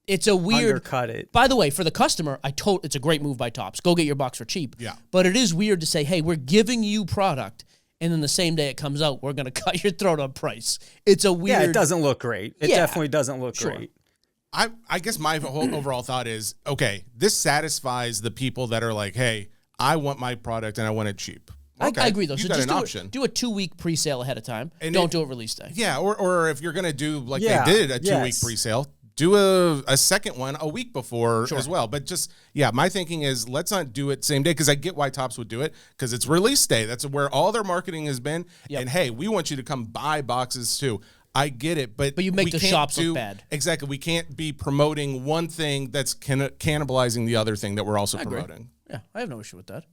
It's a weird undercut it. By the way, for the customer, it's a great move by Topps. Go get your box for cheap. Yeah. But it is weird to say, hey, we're giving you product, and then the same day it comes out, we're going to cut your throat on price. It's a weird. Yeah, it doesn't look great. It definitely doesn't look great. I guess my whole overall thought is, okay, this satisfies the people that are like, hey, I want my product and I want it cheap. Okay, I agree, though. You So got just an option. do a 2-week pre-sale ahead of time. And don't do a release day. Yeah, or if you're going to do like they did a 2-week pre-sale, do a second one a week before as well. But just, my thinking is let's not do it same day, because I get why Topps would do it, because it's release day. That's where all their marketing has been. Yep. And, hey, we want you to come buy boxes too. I get it, but you make the shops look bad. Exactly. We can't be promoting one thing that's cannibalizing the other thing that we're also promoting. Yeah, I have no issue with that.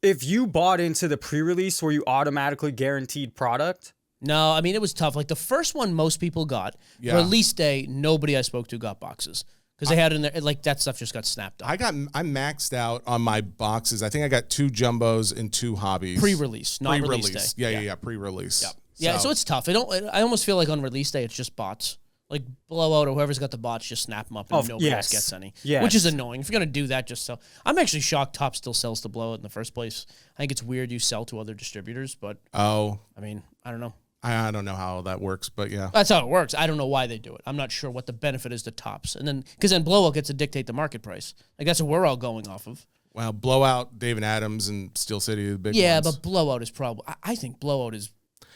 If you bought into the pre-release, were you automatically guaranteed product? No, I mean, it was tough. Like the first one most people got. Yeah. Release day, nobody I spoke to got boxes. Because they had it in there, like that stuff just got snapped up. I maxed out on my boxes. I think I got 2 jumbos and 2 hobbies. Pre-release, not release day. Yeah, pre-release. Yep. Yeah, so it's tough. I almost feel like on release day, it's just bots. Like Blowout or whoever's got the bots, just snap them up and nobody else gets any. Yes. Which is annoying. If you're going to do that, just sell. I'm actually shocked Top still sells to Blowout in the first place. I think it's weird you sell to other distributors, but I mean, I don't know. I don't know how that works, but yeah. That's how it works. I don't know why they do it. I'm not sure what the benefit is to Tops. And then, because then Blowout gets to dictate the market price. Like, that's what we're all going off of. Well, Blowout, David Adams, and Steel City are the big ones. Yeah, but Blowout is probably, I think Blowout is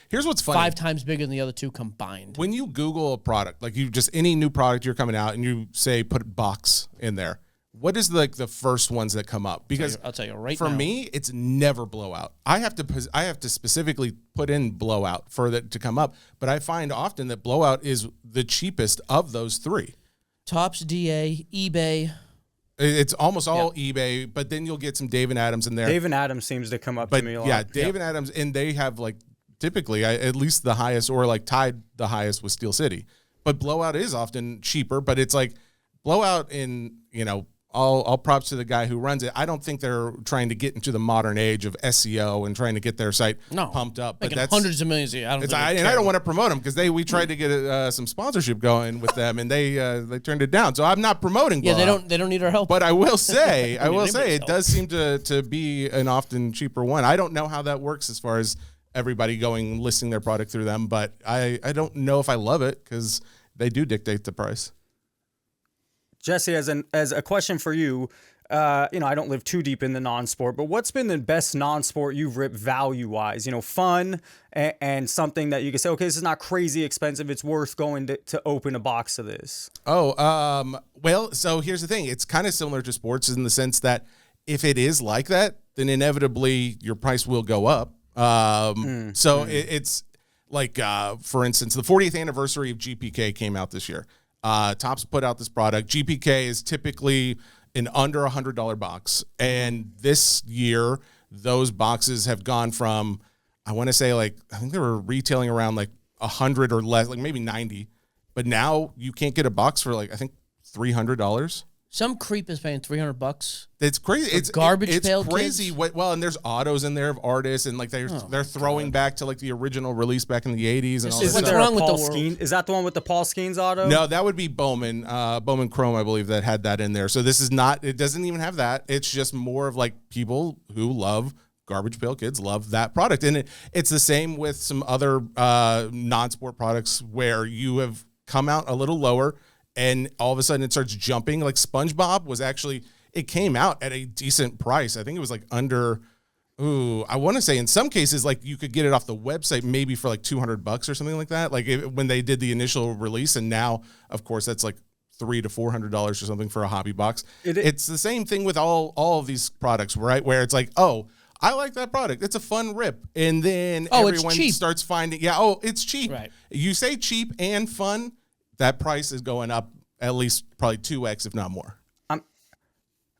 Here's what's funny. 5 times bigger than the other two combined. When you Google a product, like you just any new product you're coming out and you say put box in there, what is like the first ones that come up? Because I'll tell you right for now. me, it's never Blowout. I have to specifically put in Blowout for that to come up, but I find often that Blowout is the cheapest of those three. Tops, DA, eBay. It's almost all eBay, but then you'll get some David Adams in there. David Adams seems to come up to me a lot. Yeah, David Adams, and they have like typically at least the highest or like tied the highest with Steel City. But Blowout is often cheaper, but it's like Blowout in, all props to the guy who runs it. I don't think they're trying to get into the modern age of SEO and trying to get their site pumped up. But that's hundreds of millions a year. and I don't want to promote them because we tried to get some sponsorship going with them and they turned it down. So I'm not promoting Blowout. Yeah, they don't need our help. But I will say, it does seem to be an often cheaper one. I don't know how that works as far as everybody listing their product through them, but I don't know if I love it because they do dictate the price. Jesse, as a question for you, I don't live too deep in the non-sport, but what's been the best non-sport you've ripped value-wise? Fun and something that you can say, okay, this is not crazy expensive. It's worth going to open a box of this. Well, so here's the thing. It's kind of similar to sports in the sense that if it is like that, then inevitably your price will go up. It's like, for instance, the 40th anniversary of GPK came out this year. Topps put out this product. GPK is typically an under $100 box. And this year, those boxes have gone from, I want to say I think they were retailing around like 100 or less, like maybe 90. But now you can't get a box for I think $300. Some creep is paying $300. It's crazy. It's garbage pail crazy. Kids? And there's autos in there of artists, and they're throwing back to the original release back in the '80s and all that. What's wrong with the world? Is that the one with the Paul Skeens auto? No, that would be Bowman. Bowman Chrome, I believe, that had that in there. So this is not. It doesn't even have that. It's just more of people who love Garbage Pail Kids love that product, and it's the same with some other non-sport products where you have come out a little lower. And all of a sudden it starts jumping. Like SpongeBob it came out at a decent price. I think it was under, I want to say in some cases, you could get it off the website maybe for $200 or something like that. When they did the initial release, and now, of course, that's $300 to $400 or something for a hobby box. It's the same thing with all of these products, right? Where it's I like that product. It's a fun rip. And then everyone starts finding, it's cheap. Right. You say cheap and fun, that price is going up at least probably 2x, if not more.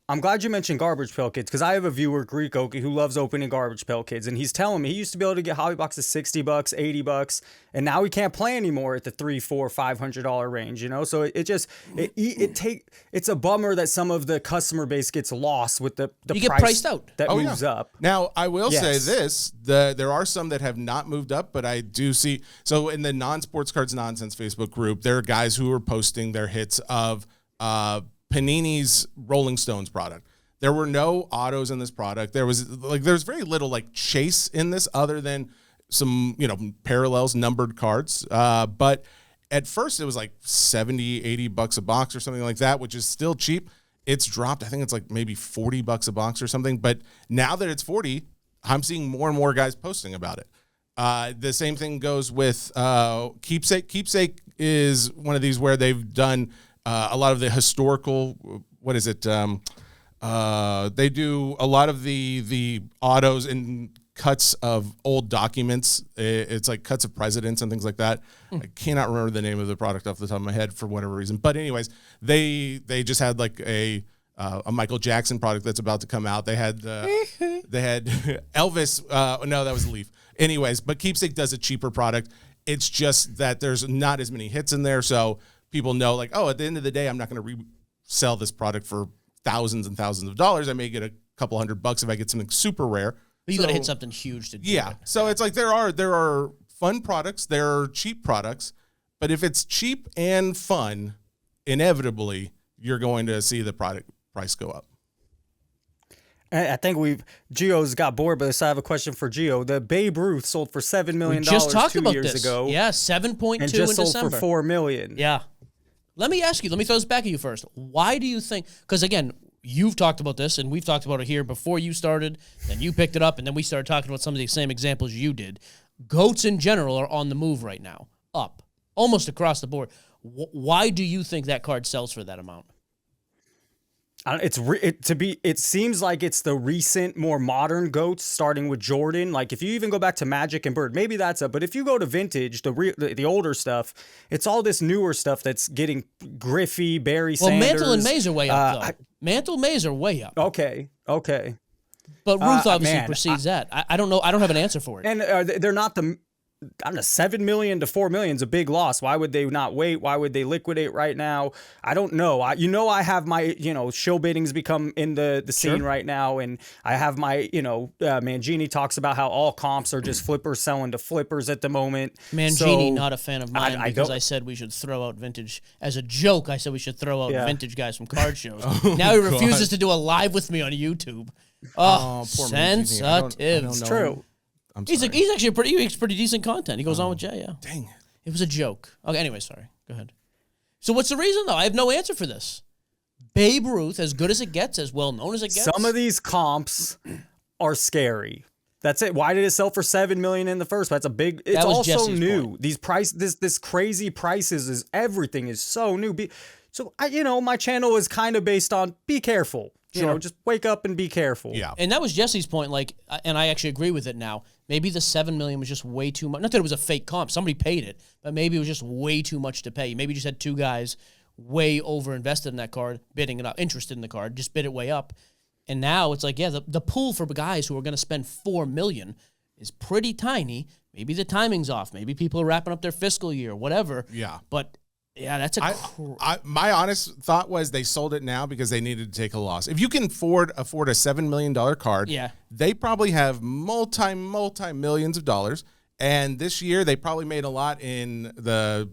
I'm glad you mentioned Garbage Pail Kids because I have a viewer, Greek Okie, who loves opening Garbage Pail Kids, and he's telling me he used to be able to get hobby boxes $60, $80, and now he can't play anymore at the $300, $400, $500 range. So it's a bummer that some of the customer base gets lost with the you price get priced out that moves up. Now I will say this: there are some that have not moved up, but I do see. So in the non-sports cards nonsense Facebook group, there are guys who are posting their hits of Panini's Rolling Stones product. There were no autos in this product. There was very little chase in this other than some, parallels, numbered cards. But at first it was $70, $80 a box or something like that, which is still cheap. It's dropped. I think it's maybe $40 a box or something. But now that it's 40, I'm seeing more and more guys posting about it. The same thing goes with Keepsake. Keepsake is one of these where they've done a lot of the historical, what is it? They do a lot of the autos and cuts of old documents. It's cuts of presidents and things like that. I cannot remember the name of the product off the top of my head for whatever reason. But anyways, they just had a Michael Jackson product that's about to come out. They had Elvis. No, that was Leaf. Anyways, but Keepsake does a cheaper product. It's just that there's not as many hits in there, so people know at the end of the day, I'm not going to resell this product for thousands and thousands of dollars. I may get a couple $100 if I get something super rare. But you got to hit something huge to do it. So it's there are fun products. There are cheap products. But if it's cheap and fun, inevitably, you're going to see the product price go up. I think Gio's got bored, but I have a question for Gio. The Babe Ruth sold for $7 million just talked 2 about years this. ago. Yeah, 7.2 and just in sold December. for $4 million. Yeah. Let me ask you, let me throw this back at you first. Why do you think, because again, you've talked about this, and we've talked about it here before you started, then you picked it up, and then we started talking about some of the same examples you did. Goats in general are on the move right now, up, almost across the board. Why do you think that card sells for that amount? It seems like it's the recent, more modern goats, starting with Jordan. Like if you even go back to Magic and Bird, maybe that's up. But if you go to vintage, the older stuff, it's all this newer stuff that's getting Griffey, Barry Sanders. Mantle and Mays are way up, though. Mantle, Mays are way up. Okay. But Ruth obviously precedes that. I don't know. I don't have an answer for it. And they're not the. I don't know, $7 million to $4 million is a big loss. Why would they not wait? Why would they liquidate right now? I don't know. I have my, show biddings become in the scene right now. And I have my, Mangini talks about how all comps are just flippers selling to flippers at the moment. Mangini, not a fan of mine because I said we should throw out vintage. As a joke, I said we should throw out vintage guys from card shows. Now he refuses to do a live with me on YouTube. Oh, poor sensitive. It's true. He's actually he makes pretty decent content. He goes on with Jay, yeah. Dang it. It was a joke. Okay, anyway, sorry. Go ahead. So what's the reason, though? I have no answer for this. Babe Ruth, as good as it gets, as well known as it gets. Some of these comps are scary. That's it. Why did it sell for $7 million in the first place? That's a big. It's also Jesse's new. Point. This crazy prices everything is so new. So my channel is kind of based on be careful. Just wake up and be careful. Yeah. And that was Jesse's point, and I actually agree with it now. Maybe the $7 million was just way too much. Not that it was a fake comp. Somebody paid it, but maybe it was just way too much to pay. Maybe you just had two guys way over invested in that card, bidding it up, interested in the card, just bid it way up. And now it's like, the pool for guys who are going to spend $4 million is pretty tiny. Maybe the timing's off. Maybe people are wrapping up their fiscal year, whatever. Yeah. But yeah, that's my honest thought was they sold it now because they needed to take a loss. If you can afford a $7 million card, they probably have multi millions of dollars. And this year they probably made a lot in the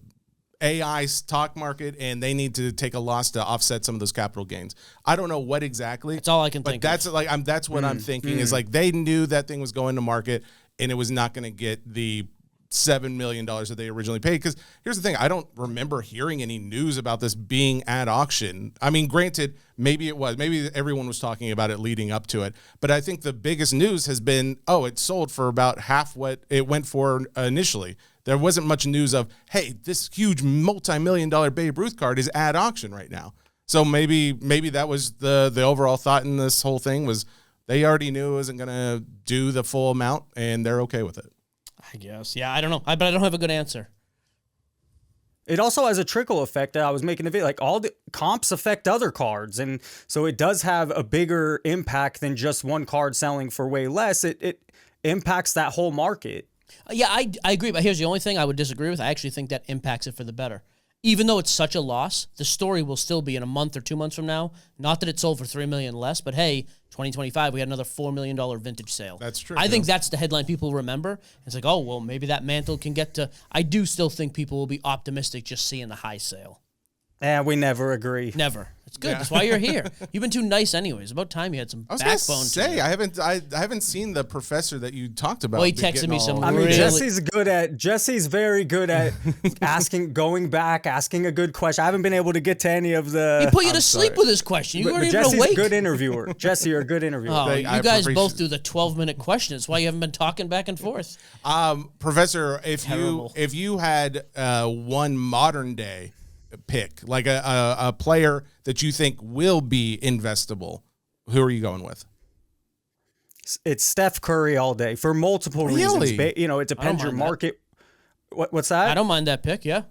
AI stock market, and they need to take a loss to offset some of those capital gains. I don't know what exactly. That's all I can think. But that's what I'm thinking is like they knew that thing was going to market, and it was not going to get the $7 million that they originally paid. Because here's the thing, I don't remember hearing any news about this being at auction. I mean, granted, maybe it was. Maybe everyone was talking about it leading up to it. But I think the biggest news has been, it sold for about half what it went for initially. There wasn't much news of, hey, this huge multi-million-dollar Babe Ruth card is at auction right now. So maybe that was the overall thought in this whole thing was they already knew it wasn't going to do the full amount, and they're okay with it. I guess. Yeah, I don't know. But I don't have a good answer. It also has a trickle effect. I was making a video, like all the comps affect other cards. And so it does have a bigger impact than just one card selling for way less. It impacts that whole market. Yeah, I agree. But here's the only thing I would disagree with. I actually think that impacts it for the better. Even though it's such a loss, the story will still be in a month or 2 months from now. Not that it sold for $3 million less, but hey, 2025, we had another $4 million vintage sale. That's true. I think that's the headline people remember. It's like, oh, well, maybe that mantle can get to. I do still think people will be optimistic just seeing the high sale. We never agree. Never. It's good. Yeah. That's why you're here. You've been too nice anyways. About time you had some backbone. To you. I haven't seen the professor that you talked about. Well, he texted me some. Jesse's very good at asking a good question. I haven't been able to get to any of the. He put you to sleep with his question. You weren't even awake. Jesse's a good interviewer. Jesse, you're a good interviewer. Oh, you guys both do the 12-minute question. That's why you haven't been talking back and forth. Professor, if you had one modern day pick, like a player that you think will be investable, who are you going with? It's Steph Curry all day for multiple reasons. It depends your market. What's that? I don't mind that pick, yeah.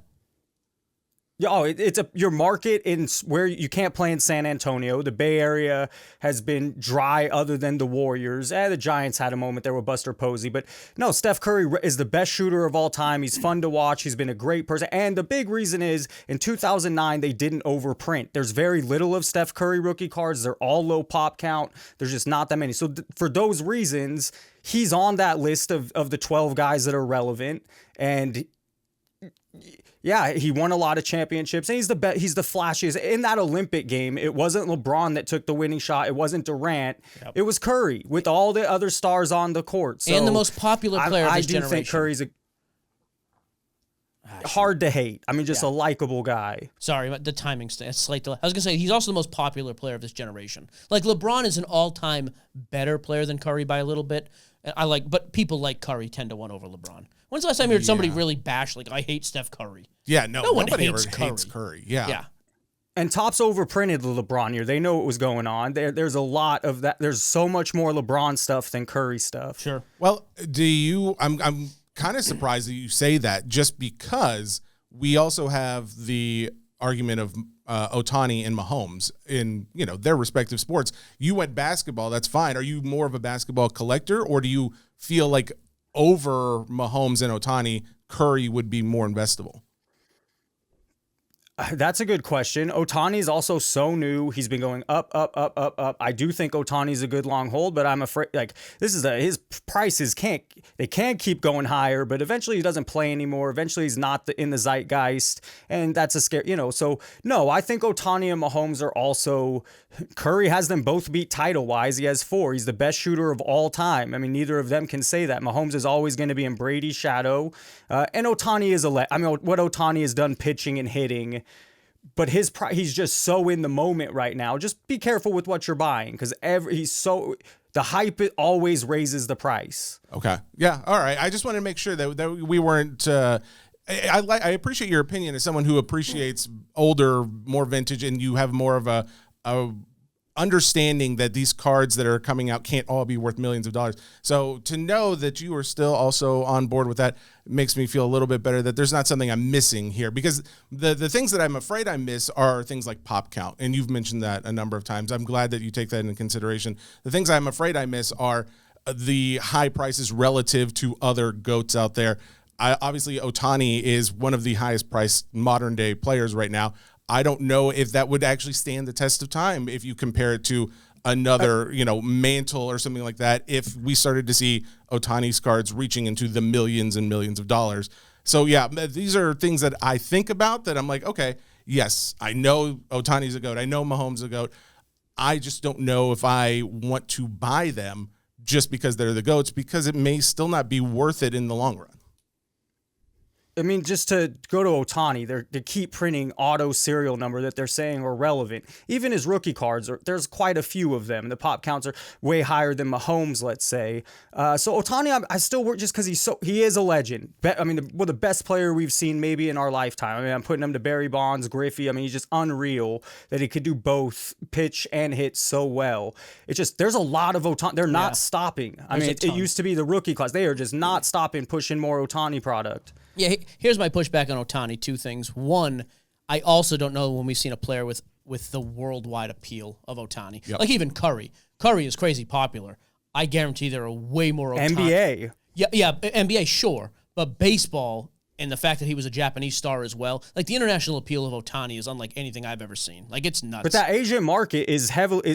Yeah, oh, it's your market where you can't play in San Antonio. The Bay Area has been dry other than the Warriors. The Giants had a moment there with Buster Posey. But no, Steph Curry is the best shooter of all time. He's fun to watch. He's been a great person. And the big reason is in 2009, they didn't overprint. There's very little of Steph Curry rookie cards. They're all low pop count. There's just not that many. So for those reasons, he's on that list of the 12 guys that are relevant. And yeah, he won a lot of championships, and he's the flashiest. In that Olympic game, it wasn't LeBron that took the winning shot. It wasn't Durant. Yep. It was Curry with all the other stars on the court. So and the most popular player of this generation. I do think Curry's hard to hate. I mean, just a likable guy. Sorry, but the timing slight delay. I was going to say, he's also the most popular player of this generation. Like, LeBron is an all-time better player than Curry by a little bit. But people like Curry 10-1 over LeBron. When's the last time you heard somebody really bash, like, I hate Steph Curry? Yeah, no one hates Curry. Yeah. And Topps overprinted the LeBron year. They know what was going on. There's a lot of that. There's so much more LeBron stuff than Curry stuff. Sure. Well, I'm kind of surprised that you say that, just because we also have the argument of Ohtani and Mahomes in, their respective sports. You went basketball, that's fine. Are you more of a basketball collector, or do you feel like over Mahomes and Ohtani, Curry would be more investable? That's a good question. Ohtani is also so new. He's been going up. I do think Ohtani's a good long hold, but I'm afraid his prices can't keep going higher, but eventually he doesn't play anymore. Eventually he's not in the zeitgeist, and that's a scare, so no, I think Ohtani and Mahomes are also, Curry has them both beat title-wise. He has 4. He's the best shooter of all time. I mean, neither of them can say that. Mahomes is always going to be in Brady's shadow, and Ohtani is what Ohtani has done pitching and hitting, but he's just so in the moment right now. Just be careful with what you're buying, because the hype always raises the price. Okay. Yeah. All right. I just wanted to make sure that we weren't. I appreciate your opinion as someone who appreciates older, more vintage, and you have more of a understanding that these cards that are coming out can't all be worth millions of dollars. So to know that you are still also on board with that makes me feel a little bit better, that there's not something I'm missing here, because the things that I'm afraid I miss are things like pop count. And you've mentioned that a number of times. I'm glad that you take that into consideration. The things I'm afraid I miss are the high prices relative to other GOATs out there. Obviously, Ohtani is one of the highest priced modern day players right now. I don't know if that would actually stand the test of time if you compare it to another, Mantle or something like that, if we started to see Ohtani's cards reaching into the millions and millions of dollars. So, yeah, these are things that I think about that I'm like, okay, yes, I know Ohtani's a GOAT. I know Mahomes is a GOAT. I just don't know if I want to buy them just because they're the GOATs, because it may still not be worth it in the long run. I mean, just to go to Ohtani, they keep printing auto serial number that they're saying are relevant. Even his rookie cards, there's quite a few of them. The pop counts are way higher than Mahomes, let's say. So Ohtani, I still work just because he is a legend. The best player we've seen maybe in our lifetime. I mean, I'm putting him to Barry Bonds, Griffey. I mean, he's just unreal that he could do both pitch and hit so well. It's just, there's a lot of Ohtani. They're not stopping. I mean, it used to be the rookie class. They are just not stopping pushing more Ohtani product. Yeah, here's my pushback on Ohtani. 2 things. One, I also don't know when we've seen a player with the worldwide appeal of Ohtani. Yep. Like even Curry. Curry is crazy popular. I guarantee there are way more Ohtani. NBA. Yeah, NBA, sure. But baseball, and the fact that he was a Japanese star as well, like the international appeal of Ohtani is unlike anything I've ever seen. Like, it's nuts. But that Asian market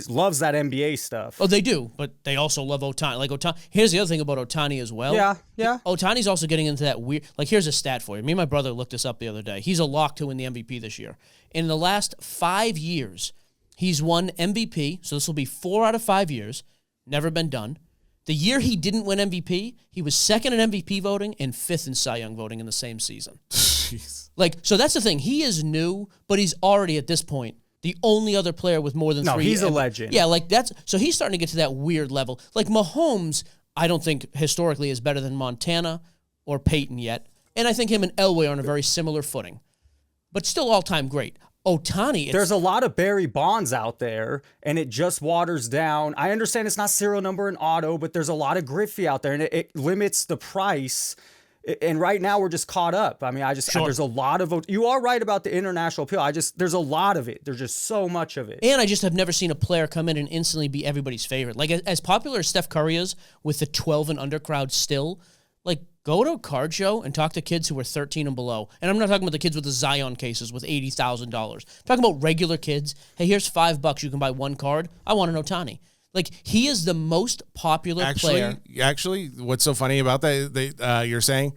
loves that NBA stuff. Oh, they do, but they also love Ohtani. Like Ohtani. Here's the other thing about Ohtani as well. Yeah. Ohtani's also getting into that weird. Like, here's a stat for you. Me and my brother looked this up the other day. He's a lock to win the MVP this year. In the last 5 years, he's won MVP. So this will be 4 out of 5 years. Never been done. The year he didn't win MVP, he was 2nd in MVP voting and 5th in Cy Young voting in the same season. Jeez. Like, so that's the thing. He is new, but he's already at this point the only other player with more than 3. No, he's a legend. Yeah, like so he's starting to get to that weird level. Like Mahomes, I don't think historically is better than Montana or Peyton yet, and I think him and Elway are on a very similar footing, but still all-time great. Ohtani, there's a lot of Barry Bonds out there, and it just waters down. I understand it's not serial number and auto, but there's a lot of Griffey out there, and it limits the price. And right now we're just caught up. I mean, there's a lot of, you are right about the international appeal. There's a lot of it. There's just so much of it. And I just have never seen a player come in and instantly be everybody's favorite. Like, as popular as Steph Curry is with the 12 and under crowd still, like, go to a card show and talk to kids who are 13 and below. And I'm not talking about the kids with the Zion cases with $80,000. I'm talking about regular kids. Hey, here's $5. You can buy one card. I want an Ohtani. Like, he is the most popular player. Actually, what's so funny about that, you're saying,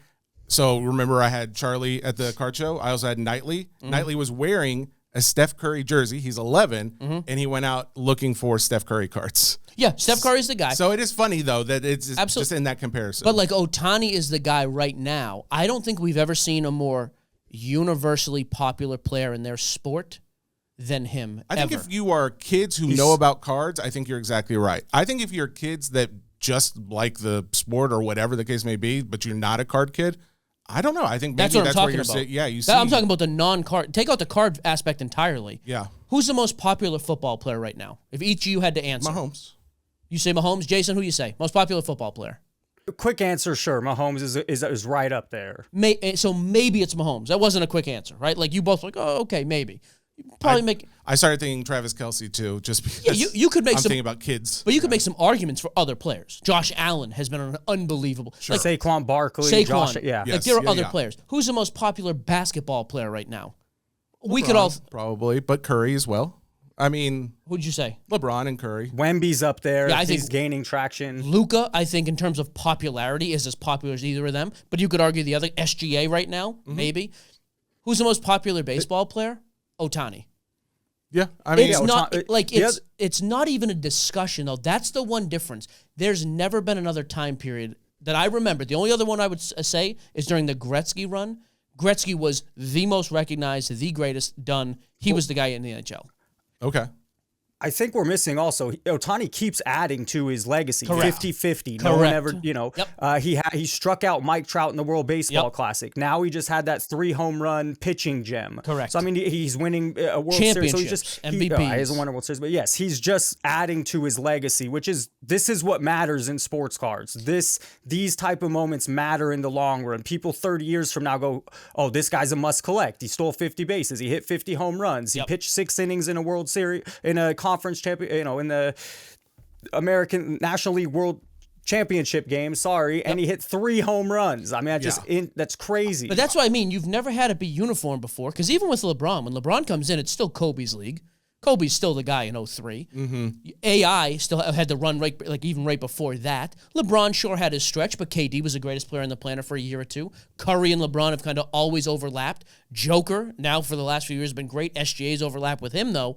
so remember I had Charlie at the card show. I also had Knightley. Knightley was wearing a Steph Curry jersey. He's 11, and he went out looking for Steph Curry cards. Yeah, Steph Curry's the guy. So it is funny, though, that it's just in that comparison. But, like, Ohtani is the guy right now. I don't think we've ever seen a more universally popular player in their sport than him. I think if you are kids who know about cards, I think you're exactly right. I think if you're kids that just like the sport or whatever the case may be, but you're not a card kid, I don't know. I think maybe that's where you're saying. Yeah, you see. I'm talking about the non-card. Take out the card aspect entirely. Yeah. Who's the most popular football player right now? If each of you had to answer. Mahomes. You say Mahomes. Jason, who you say? Most popular football player? Quick answer, sure. Mahomes is right up there. So maybe it's Mahomes. That wasn't a quick answer, right? Like, you both were like, oh, okay, maybe. I started thinking Travis Kelce too, just because. Yeah, you could make I'm thinking about kids, but you could make some arguments for other players. Josh Allen has been an unbelievable. Sure. Like Saquon Barkley, Josh, yeah. Like, there are other players. Who's the most popular basketball player right now? We could all probably, but Curry as well. I mean, who'd you say? LeBron and Curry. Wemby's up there. Yeah, I think he's gaining traction. Luka, I think, in terms of popularity, is as popular as either of them. But you could argue the other SGA right now, maybe. Who's the most popular baseball player? Ohtani. Yeah, I mean, it's not even a discussion though. That's the one difference. There's never been another time period that I remember. The only other one I would say is during the Gretzky run. Gretzky was the most recognized, the greatest done. He was the guy in the NHL. Okay. I think we're missing also, Ohtani keeps adding to his legacy. Correct. 50-50. No one ever, he struck out Mike Trout in the World Baseball Classic. Now he just had that 3 home run pitching gem. Correct. So, I mean, he's winning a World Series. So MVPs. He hasn't won a World Series, but yes, he's just adding to his legacy, this is what matters in sports cards. These type of moments matter in the long run. People 30 years from now go, oh, this guy's a must collect. He stole 50 bases. He hit 50 home runs. He pitched 6 innings in a World Series, in a conference champion, in the American National League World Championship game, and he hit 3 home runs. I mean, that's crazy. But that's what I mean. You've never had it be uniform before, because even with LeBron, when LeBron comes in, it's still Kobe's league. Kobe's still the guy in 03. AI still had the run right before that. LeBron sure had his stretch, but KD was the greatest player on the planet for a year or two. Curry and LeBron have kind of always overlapped. Joker, now for the last few years, has been great. SGA's overlap with him, though.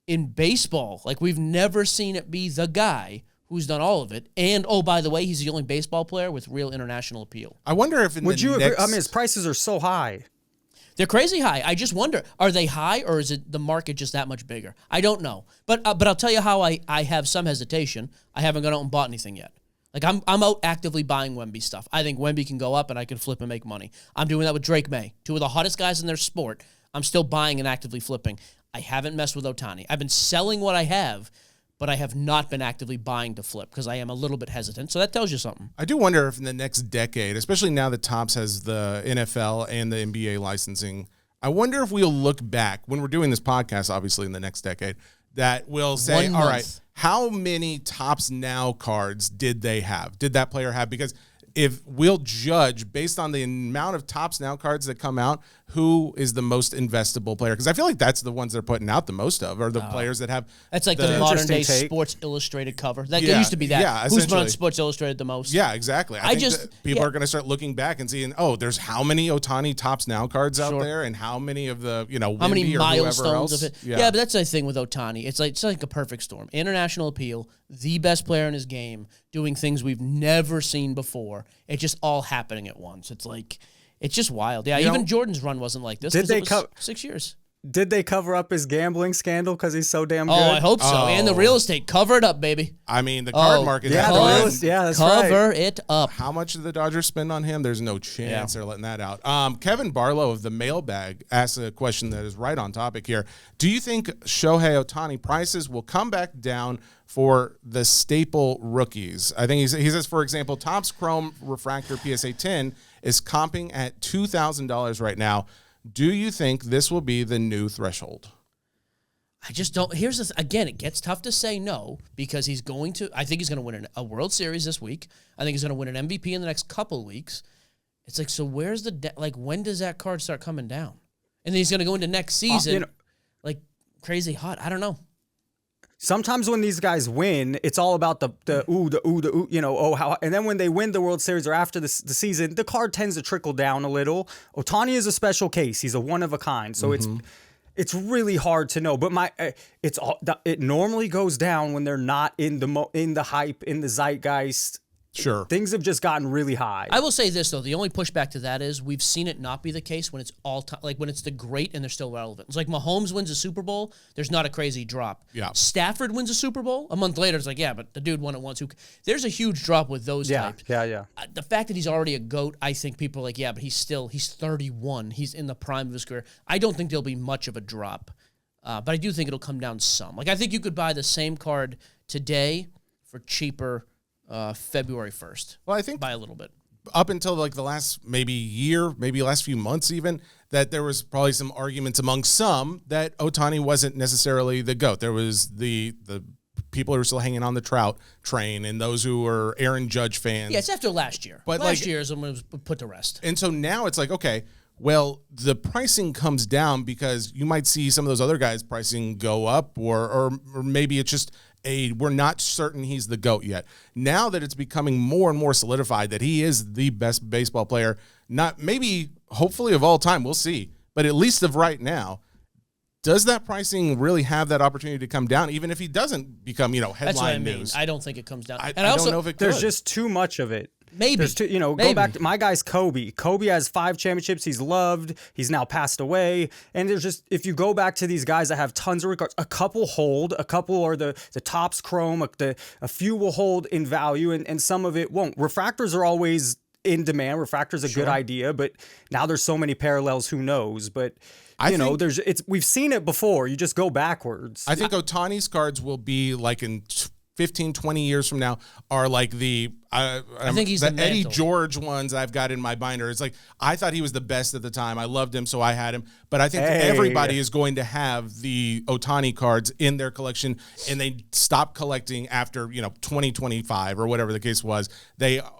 In baseball, like, we've never seen it be the guy who's done all of it. And, oh, by the way, he's the only baseball player with real international appeal. I wonder if Would you agree? I mean, his prices are so high. They're crazy high. I just wonder, are they high, or is it the market just that much bigger? I don't know. But I'll tell you how I have some hesitation. I haven't gone out and bought anything yet. Like, I'm out actively buying Wemby stuff. I think Wemby can go up and I can flip and make money. I'm doing that with Drake May, 2 of the hottest guys in their sport. I'm still buying and actively flipping. I haven't messed with Ohtani. I've been selling what I have, but I have not been actively buying to flip because I am a little bit hesitant. So that tells you something. I do wonder if in the next decade, especially now that Topps has the NFL and the NBA licensing, I wonder if we'll look back when we're doing this podcast, obviously in the next decade, that we'll say, all right, how many Topps Now cards did they have? Did that player have? Because if we'll judge based on the amount of Topps Now cards that come out, who is the most investable player? Because I feel like that's the ones they're putting out the most of, are the players that have. That's like the modern day Sports Illustrated cover. That used to be that. Yeah, who's been on Sports Illustrated the most? Yeah, exactly. I think that people are going to start looking back and seeing, oh, there's how many Ohtani Topps Now cards out there, and how many of the how many milestones of it. Yeah, but that's the thing with Ohtani. It's like a perfect storm. International appeal, the best player in his game, doing things we've never seen before. It's just all happening at once. It's just wild. Yeah, even Jordan's run wasn't like this. Did they 6 years? Did they cover up his gambling scandal because he's so damn good? Oh, I hope so. And the real estate. Cover it up, baby. I mean, the card market. That's cover it up. How much did the Dodgers spend on him? There's no chance they're letting that out. Kevin Barlow of the Mailbag asked a question that is right on topic here. Do you think Shohei Ohtani prices will come back down for the staple rookies? I think he says, for example, Topps Chrome Refractor PSA 10 is comping at $2,000 right now. Do you think this will be the new threshold? I just don't. Here's this again. It gets tough to say no because he's going to. I think he's going to win a World Series this week. I think he's going to win an MVP in the next couple of weeks. It's like, so where's when does that card start coming down? And then he's going to go into next season like crazy hot. I don't know. Sometimes when these guys win, it's all about the ooh, how. And then when they win the World Series or after the season, the card tends to trickle down a little. Ohtani is a special case. He's a one of a kind. So it's really hard to know, but it normally goes down when they're not in the hype, in the zeitgeist. Sure. Things have just gotten really high. I will say this though, the only pushback to that is we've seen it not be the case when it's all time, like when it's the great and they're still relevant. It's like Mahomes wins a Super Bowl, there's not a crazy drop. Yeah. Stafford wins a Super Bowl, a month later it's like, yeah, but the dude won it once. There's a huge drop with those types. Yeah. The fact that he's already a GOAT, I think people are like, yeah, but he's 31. He's in the prime of his career. I don't think there'll be much of a drop, but I do think it'll come down some. Like I think you could buy the same card today for cheaper February 1st. Well, I think by a little bit. Up until like the last maybe year, maybe last few months even, that there was probably some arguments among some that Ohtani wasn't necessarily the GOAT. There was the people who are still hanging on the Trout train and those who were Aaron Judge fans. Yeah, it's after last year. But last year is when it was put to rest. And so now it's like, okay, well, the pricing comes down because you might see some of those other guys' pricing go up or maybe it's just we're not certain he's the GOAT yet. Now that it's becoming more and more solidified that he is the best baseball player, not maybe, hopefully of all time, we'll see, but at least of right now, does that pricing really have that opportunity to come down, even if he doesn't become, headline That's what I mean. news? I don't think it comes down. I also don't know if it could. There's just too much of it. Maybe. Go back to my guy's Kobe. Kobe has 5 championships. He's loved. He's now passed away. And there's just, if you go back to these guys that have tons of records, a couple hold, a couple are the tops chrome, a few will hold in value, and some of it won't. Refractors are always in demand. Refractors a good idea, but now there's so many parallels, who knows? But we've seen it before. You just go backwards. I think Ohtani's cards will be like in 15, 20 years from now are like I think he's the Eddie mantle. George ones I've got in my binder. It's like, I thought he was the best at the time. I loved him, so I had him. But I think everybody is going to have the Ohtani cards in their collection, and they stop collecting after, 2025 or whatever the case was.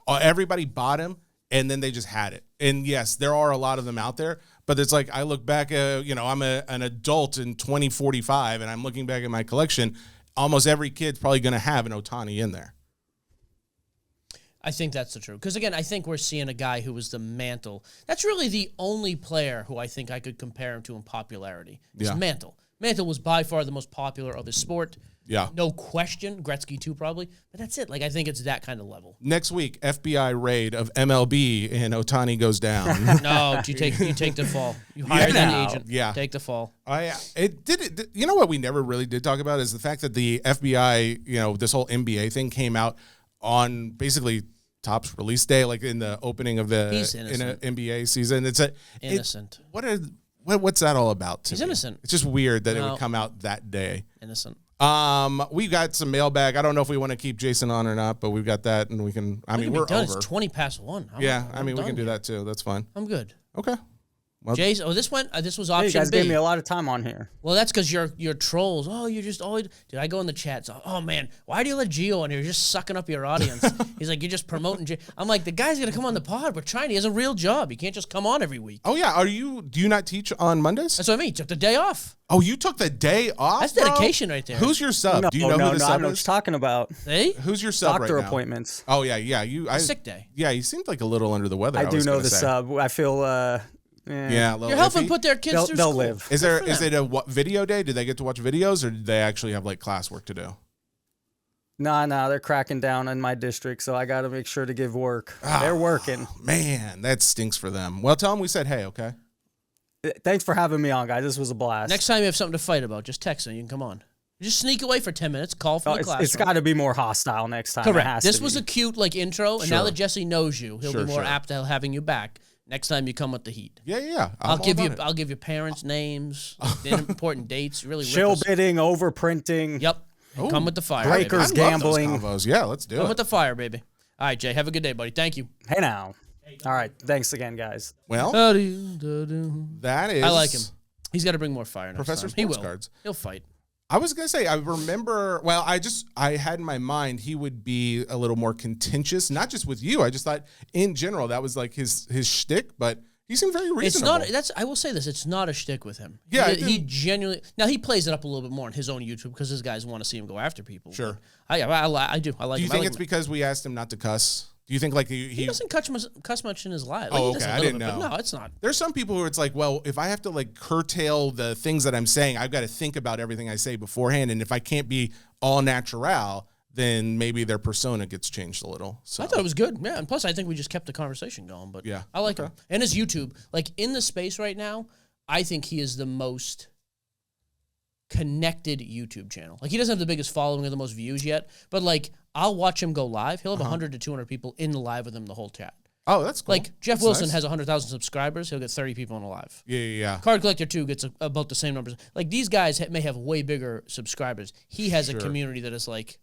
Everybody bought him, and then they just had it. And yes, there are a lot of them out there, but it's like, I look back, I'm an adult in 2045, and I'm looking back at my collection. Almost every kid's probably going to have an Ohtani in there. I think that's the truth. Because, again, I think we're seeing a guy who was the mantle. That's really the only player who I think I could compare him to in popularity. It's Mantle. Mantle was by far the most popular of his sport. Yeah. No question. Gretzky, too, probably. But that's it. Like, I think it's that kind of level. Next week, FBI raid of MLB, and Ohtani goes down. No, you take the fall. You hire that agent. Yeah. Take the fall. You know what we never really did talk about is the fact that the FBI, this whole NBA thing came out on basically Topps release day, like in the opening of the NBA season. Innocent. What's that all about? He's innocent. It's just weird that it would come out that day. Innocent. We got some mailbag. I don't know if we want to keep Jason on or not, but we've got that, and we can. We're done. over. It's 20 past 1. We can do that too. That's fine. I'm good. Okay. Well, Jason, this was option you guys B. gave me a lot of time on here. Well, that's because you're trolls. Oh, you're just always. Dude, I go in the chats. Oh man, why do you let Gio on here? You're just sucking up your audience. He's like, you're just promoting. I'm like, the guy's gonna come on the pod. We're trying. He has a real job. He can't just come on every week. Oh yeah. Do you not teach on Mondays? That's what I mean. He took the day off. Oh, you took the day off? That's dedication right there. Who's your sub? Do you know who the sub I know what is? you're talking about. See? Who's your sub Doctor right now? appointments. Oh yeah. Sick day. Yeah, you seemed like a little under the weather. I do know the sub. I feel. Yeah, you're helping put their kids through they'll school. live. Is it a video day? Do they get to watch videos, or do they actually have like classwork to do? Nah, they're cracking down in my district, so I got to make sure to give work. They're working. Man, that stinks for them. Well, tell them we said hey, okay? Thanks for having me on, guys. This was a blast. Next time you have something to fight about, just text me. You can come on. Just sneak away for 10 minutes. Call from the classroom. It's got to be more hostile next time. Correct. This was a cute intro, and now Sure. that Jesse knows you, he'll be more Sure. apt to having you back. Next time you come with the heat. Yeah. I'll give you parents' names, the important dates. Really shill bidding, overprinting. Yep. Come with the fire. Breakers baby. I love those gambling. combos. Yeah, let's do Come it. with the fire, baby. All right, Jay. Have a good day, buddy. Thank you. Hey now. All right. Thanks again, guys. Well, that is. I like him. He's got to bring more fire next Professor time. He will. Sports Cards. He'll fight. I was going to say, I remember, well, I had in my mind he would be a little more contentious, not just with you. I just thought in general that was like his shtick, but he seemed very reasonable. I will say this, it's not a shtick with him. Yeah. He genuinely, now he plays it up a little bit more on his own YouTube because his guys want to see him go after people. Sure. I do. I like Do you him. think it's because we asked him not to cuss? Do you think like he doesn't cuss much in his life? Oh, he does okay. a I little didn't bit, know. but no, it's not. There's some people who it's like, well, if I have to like curtail the things that I'm saying, I've got to think about everything I say beforehand. And if I can't be all natural, then maybe their persona gets changed a little. So I thought it was good. Yeah, and plus I think we just kept the conversation going. But yeah, I like him. And his YouTube, like in the space right now, I think he is the most connected YouTube channel. Like he doesn't have the biggest following or the most views yet, but like I'll watch him go live. He'll have 100 to 200 people in the live with him the whole chat. Oh, that's cool. Like Jeff That's Wilson nice. has 100,000 subscribers. He'll get 30 people in a live. Yeah. Card Collector 2 gets about the same numbers. Like these guys may have way bigger subscribers. He has a community that is like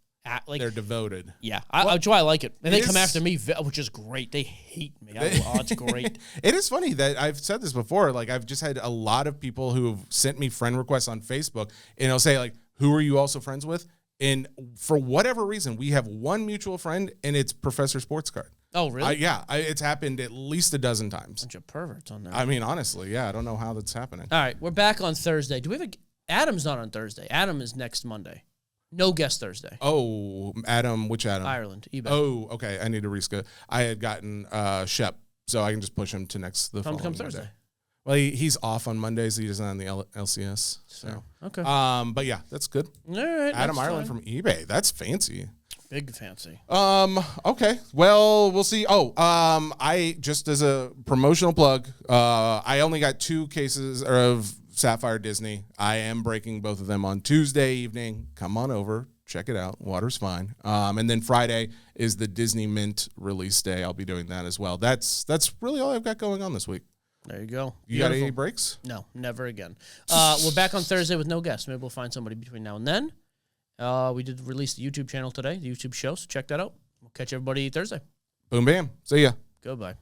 they're devoted. Yeah, that's why I like it. And they come is- after me, which is great. They hate me. It's great. It is funny that I've said this before. Like I've just had a lot of people who have sent me friend requests on Facebook, and it'll say like, "Who are you also friends with?" And for whatever reason, we have one mutual friend, and it's Professor Sports Card. Oh, really? It's happened at least a dozen times. Bunch of perverts on there. I mean, honestly, I don't know how that's happening. All right, we're back on Thursday. Do we have Adam's not on Thursday. Adam is next Monday. No guest Thursday. Oh, Adam, which Adam? Ireland, eBay. Oh, okay. I need to reschedule. I had gotten Shep, so I can just push him to the Come following Thursday. Monday. Well, he's off on Mondays. He doesn't on the LCS. So Okay. But yeah, that's good. All right. Adam that's Ireland fine. from eBay. That's fancy. Big fancy. Okay. Well, we'll see. I just as a promotional plug, I only got 2 cases of Sapphire Disney. I am breaking both of them on Tuesday evening. Come on over. Check it out. Water's fine. And then Friday is the Disney Mint release day. I'll be doing that as well. That's really all I've got going on this week. There you go. You got any breaks? No, never again. We're back on Thursday with no guests. Maybe we'll find somebody between now and then. We did release the YouTube channel today, the YouTube show, so check that out. We'll catch everybody Thursday. Boom, bam. See ya. Goodbye.